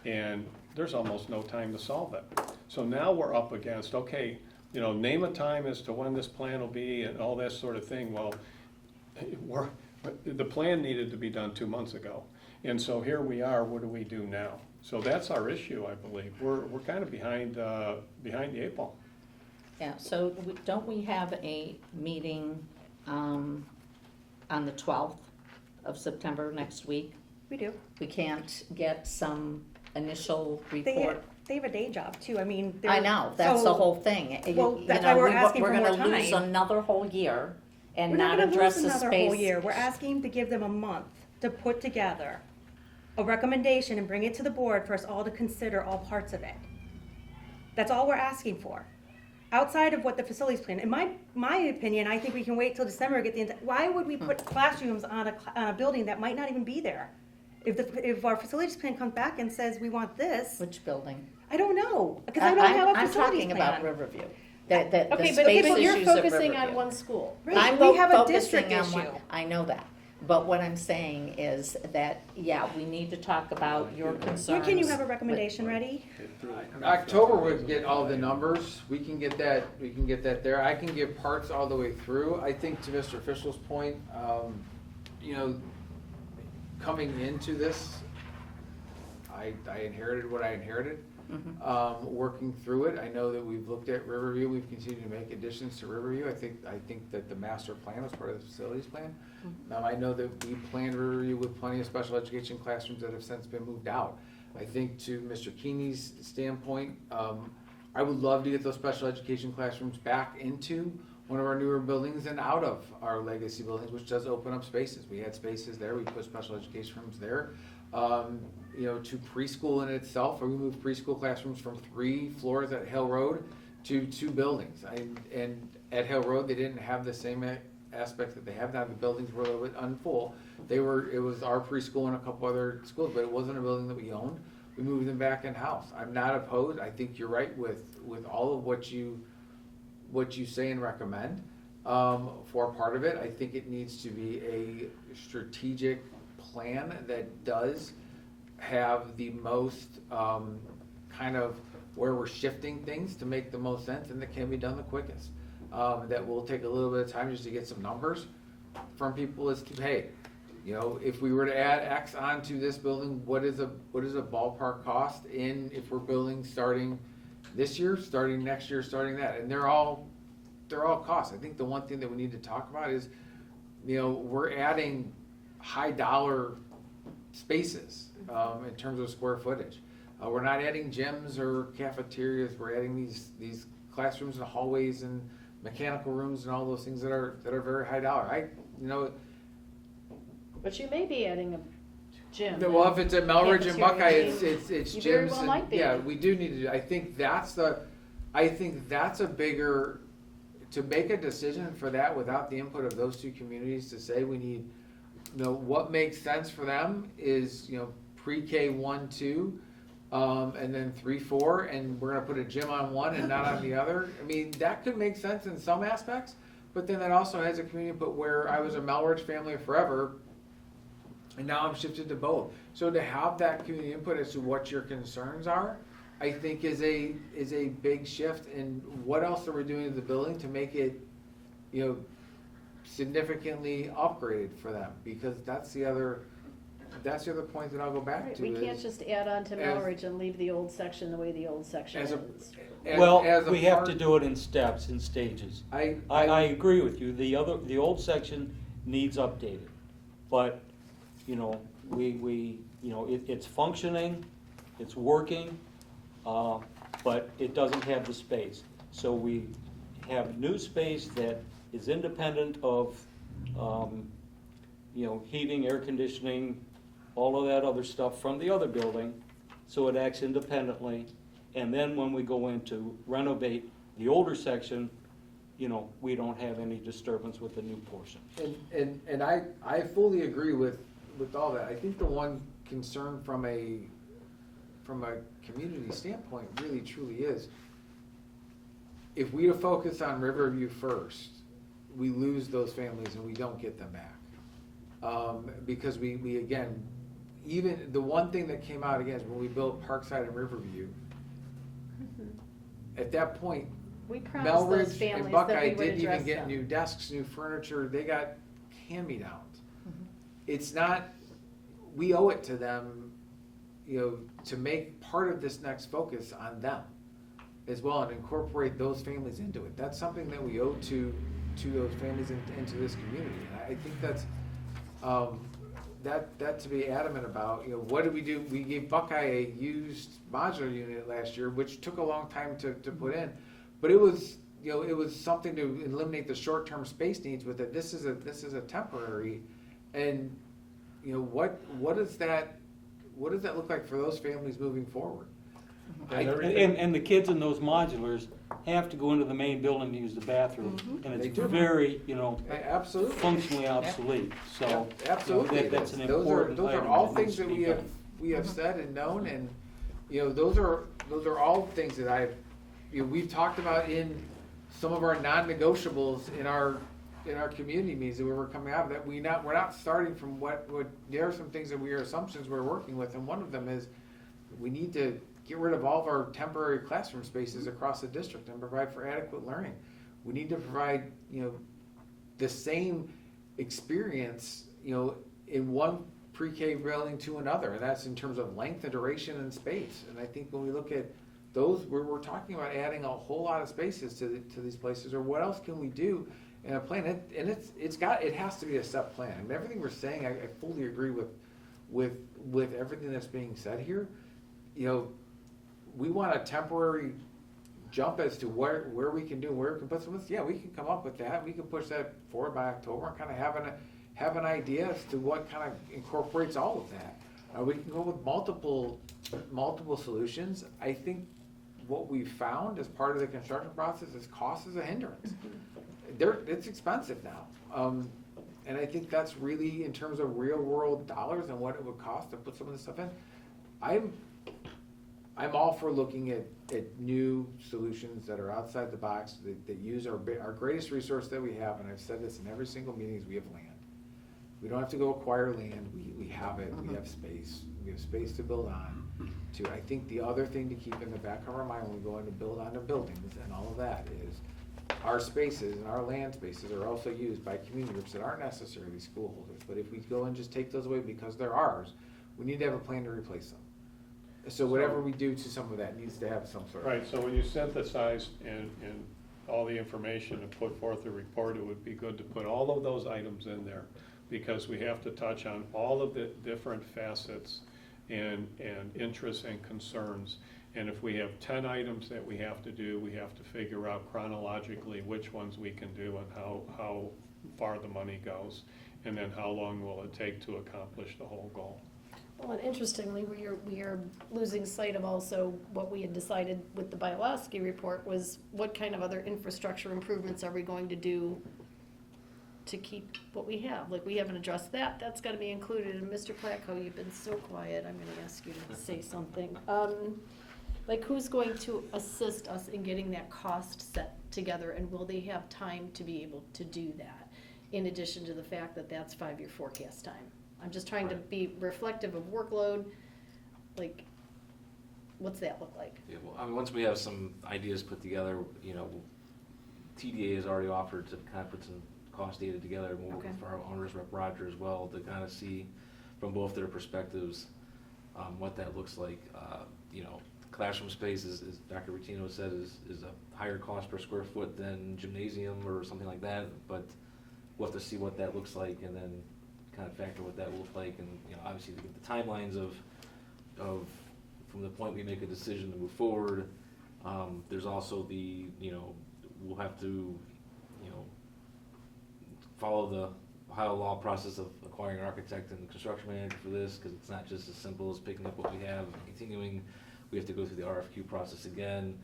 And there's almost no time to solve it. So now we're up against, okay, name a time as to when this plan will be and all that sort of thing. Well, the plan needed to be done 2 months ago. And so here we are, what do we do now? So that's our issue, I believe. We're kind of behind the 8 ball. Yeah, so don't we have a meeting on the 12th of September next week? We do. We can't get some initial They report? have a day job too. I mean, I know, that's the whole thing. Well, that's why we're asking for more We're gonna lose time. another whole year and We're not not address gonna the lose space. another whole year. We're asking to give them a month to put together a recommendation and bring it to the board for us all to consider all parts of it. That's all we're asking for. Outside of what the facilities plan, in my opinion, I think we can wait till December to get why would we put classrooms on a building that might not even be there? If our facilities plan comes back and says we want this, Which building? I don't know, because I don't have a I'm facilities talking plan. about Riverview. The Okay, space but you're issues at focusing on Riverview. one school. Right, I'm we have a focusing district on one- issue. I know that, but what I'm saying is that, yeah, we need to talk about your concerns. When can you have a recommendation ready? October would get all the numbers, we can get that there, I can give parts all the way through. I think to Mr. Fischel's point, coming into this, I inherited what I inherited. Working through it, I know that we've looked at Riverview, we've continued to make additions to Riverview. I think that the master plan was part of the facilities plan. I know that we planned Riverview with plenty of special education classrooms that have since been moved out. I think to Mr. Keeney's standpoint, I would love to get those special education classrooms back into one of our newer buildings and out of our legacy buildings, which does open up spaces. We had spaces there, we put special education rooms there. To preschool in itself, or we moved preschool classrooms from 3 floors at Hill Road to 2 buildings. And at Hill Road, they didn't have the same aspects that they have now. The buildings were a little bit unfull. It was our preschool and a couple other schools, but it wasn't a building that we owned. we move them back in-house. I'm not opposed, I think you're right with all of what you say and recommend. For part of it, I think it needs to be a strategic plan that does have the most, kind of where we're shifting things to make the most sense and that can be done the quickest. That will take a little bit of time just to get some numbers from people as to, hey, you know, if we were to add X onto this building, what is a ballpark cost in if we're building starting this year, starting next year, starting that, and they're all costs. I think the one thing that we need to talk about is, you know, we're adding high dollar spaces in terms of square footage. We're not adding gyms or cafeterias. We're adding these classrooms and hallways and mechanical rooms and all those things that are very high dollar. But you may be adding a gym. Well, if it's at Melridge and Buckeye, Cafeteria. it's You gyms. very well and- might be. Yeah, we do need to do, I think that's a bigger, to make a decision for that without the input of those two communities to say we need, you know, what makes sense for them is, you know, pre-K 1, 2, and then 3, 4, and we're gonna put a gym on one and not on the other. I mean, that could make sense in some aspects, but then that also has a community input where I was a Melridge family forever, and now I'm shifted to both. So to have that community input as to what your concerns are, I think is a big shift in what else are we doing to the building to make it, you know, significantly upgraded for them, because that's the other point that I'll go back Right, to. we can't is just add on to as- Melridge and leave the old section the way the old section As a- is. Well, as a we have part- to do it in steps, in stages. I I agree with you, the old section needs updated, but, you know, it's functioning, it's working, but it doesn't have the space. So we have new space that is independent of, heating, air conditioning, all of that other stuff from the other building, so it acts independently. And then when we go in to renovate the older section, you know, we don't have any disturbance with the new portion. And I fully agree with all that. I think the one concern from a community standpoint really truly is, if we focus on Riverview first, we lose those families and we don't get them back. Because we again, even the one thing that came out again is when we built Parkside and Riverview, at that point, We promised those Melridge and families that Buckeye we would didn't even address get them. new desks, new furniture, they got hand-me-downs. It's not, we owe it to them, you know, to make part of this next focus on them as well and incorporate those families into it. That's something that we owe to those families and to this community. And I think that's, that to be adamant about, you know, what did we do? We gave Buckeye a used modular unit last year, which took a long time to put in. But it was, you know, it was something to eliminate the short-term space needs with it. This is a temporary, and, you know, what does that look like for those families moving forward? And the kids in those modulars have to go into the main building to use the bathroom, and They it's do. very, Absolutely. functionally obsolete, so. Absolutely. That's an Those important are item all that things needs that to be we have done. said and known, and, you know, those are all things that we've talked about in some of our non-negotiables in our community meetings that we were coming out of, that we're not starting from what there are some things that assumptions we're working with, and one of them is we need to get rid of all of our temporary classroom spaces across the district and provide for adequate learning. We need to provide, you know, the same experience, you know, in one pre-K building to another, and that's in terms of length and duration and space. And I think when we look at those, we're talking about adding a whole lot of spaces to these places, or what else can we do in a plan? And it has to be a step plan. I mean, everything we're saying, I fully agree with everything that's being said here. You know, we want a temporary jump as to where we can do, where we can put some of this. Yeah, we can come up with that. We can push that forward by October and kind of have an idea as to what kind of incorporates all of that. We can go with multiple solutions. I think what we found as part of the construction process is cost is a hindrance. It's expensive now. And I think that's really, in terms of real world dollars and what it would cost to put some of this stuff in, I'm all for looking at new solutions that are outside the box, that use our greatest resource that we have, and I've said this in every single meeting, is we have land. We don't have to go acquire land, we have it, we have space to build on. I think the other thing to keep in the back of our mind when we go in to build on the buildings and all of that is, our spaces and our land spaces are also used by community groups that aren't necessarily school holders, but if we go and just take those away because they're ours, we need to have a plan to replace them. So whatever we do to some of that needs to have some sort of. Right, so when you synthesize and all the information and put forth a report, it would be good to put all of those items in there, because we have to touch on all of the different facets and interests and concerns. And if we have 10 items that we have to do, we have to figure out chronologically which ones we can do and how far the money goes, and then how long will it take to accomplish the whole goal. Well, and interestingly, we are losing sight of also what we had decided with the Bialowski report was what kind of other infrastructure improvements are we going to do to keep what we have? Like, we haven't addressed that, that's gotta be included, and Mr. Placco, you've been so quiet, I'm gonna ask you to say something. Like, who's going to assist us in getting that cost set together, and will they have time to be able to do that? In addition to the fact that that's 5-year forecast time. I'm just trying to be reflective of workload, like, what's that look like? Yeah, well, I mean, once we have some ideas put together, you know, TDA has already offered to kind of put some cost data together, and we'll work with our owners, Rep. Roger, as well, to kind of see from both their perspectives what that looks like. You know, classroom space, as Dr. Rutino said, is a higher cost per square foot than gymnasium or something like that, but we'll have to see what that looks like, and then kind of factor what that will look like, and, you know, obviously the timelines of from the point we make a decision to move forward. There's also the, you know, we'll have to, you know, follow the Ohio law process of acquiring an architect and construction manager for this, because it's not just as simple as picking up what we have and continuing. We have to go through the RFQ process again,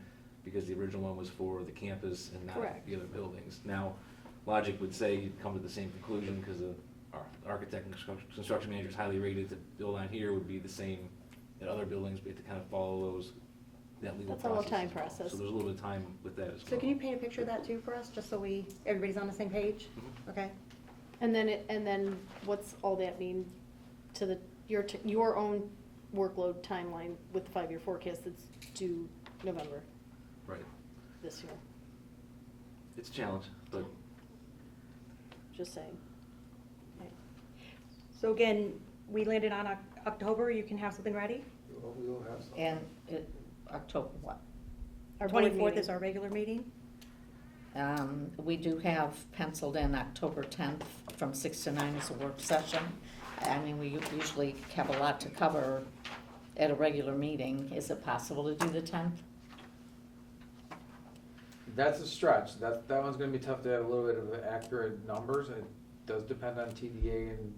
because the original one was for the campus and not Correct. the other buildings. Now, logic would say you'd come to the same conclusion, because the architect and construction manager is highly rated to build on here would be the same at other buildings. We have to kind of follow that legal process. That's a little time as well. process. So there's a little bit of time with that as well. So can you paint a picture of that too for us, just so everybody's on the same page? Mhm. Okay? And then what's all that mean to your own workload timeline with the 5-year forecast that's due November Right. this year? It's a challenge, but Just saying. So again, we landed on October, you can have something ready? Well, we will have some. And October what? Our board 24th meeting. is our regular meeting? We do have penciled in October 10th from 6 to 9 as a work session. I mean, we usually have a lot to cover at a regular meeting. Is it possible to do the 10th? That's a stretch. That one's gonna be tough to have a little bit of accurate numbers. It does depend on TDA and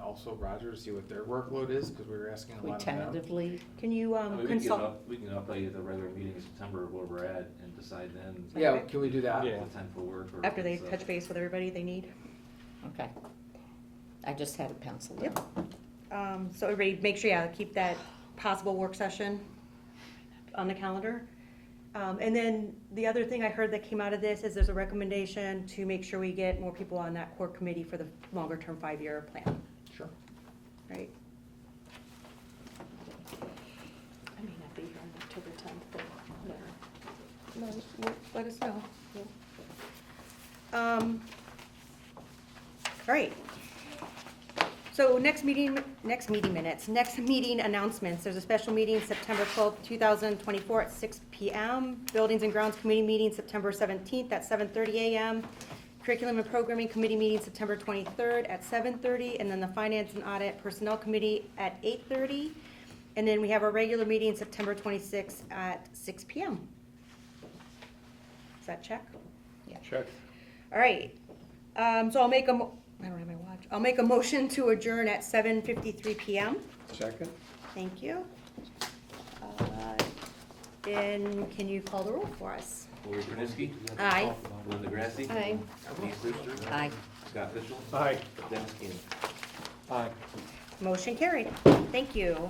also Roger to see what their workload is, because we were asking a We lot of them. tentatively, Can you I mean, we consult? can update at the regular meeting in September where we're at and decide then. Yeah, can we do that? if the 10th will work. Or After if they it's, touch base with everybody they need? okay. I just had it penciled in. Yep. So everybody, make sure, yeah, keep that possible work session on the calendar. And then the other thing I heard that came out of this is there's a recommendation to make sure we get more people on that core committee for the longer-term 5-year plan, Sure. right? I may not be here on October 10th, but whatever. No, let us know. All right. So next meeting announcements. There's a special meeting September 12th, 2024 at 6 p.m. Buildings and Grounds Committee meeting September 17th at 7:30 a.m. Curriculum and Programming Committee meeting September 23rd at 7:30, and then the Finance and Audit Personnel Committee at 8:30. And then we have our regular meeting September 26th at 6 p.m. Is that check? Check. All right. So I don't have my watch. I'll make a motion to adjourn at 7:53 p.m. Second? Thank you. Then can you call the roll for us? Lori Krenisky, Aye. Linda Grassi. Aye. Denise Brewster. Aye. Scott Fishel. Aye. Dennis Keenan. Aye. Motion carried. Thank you.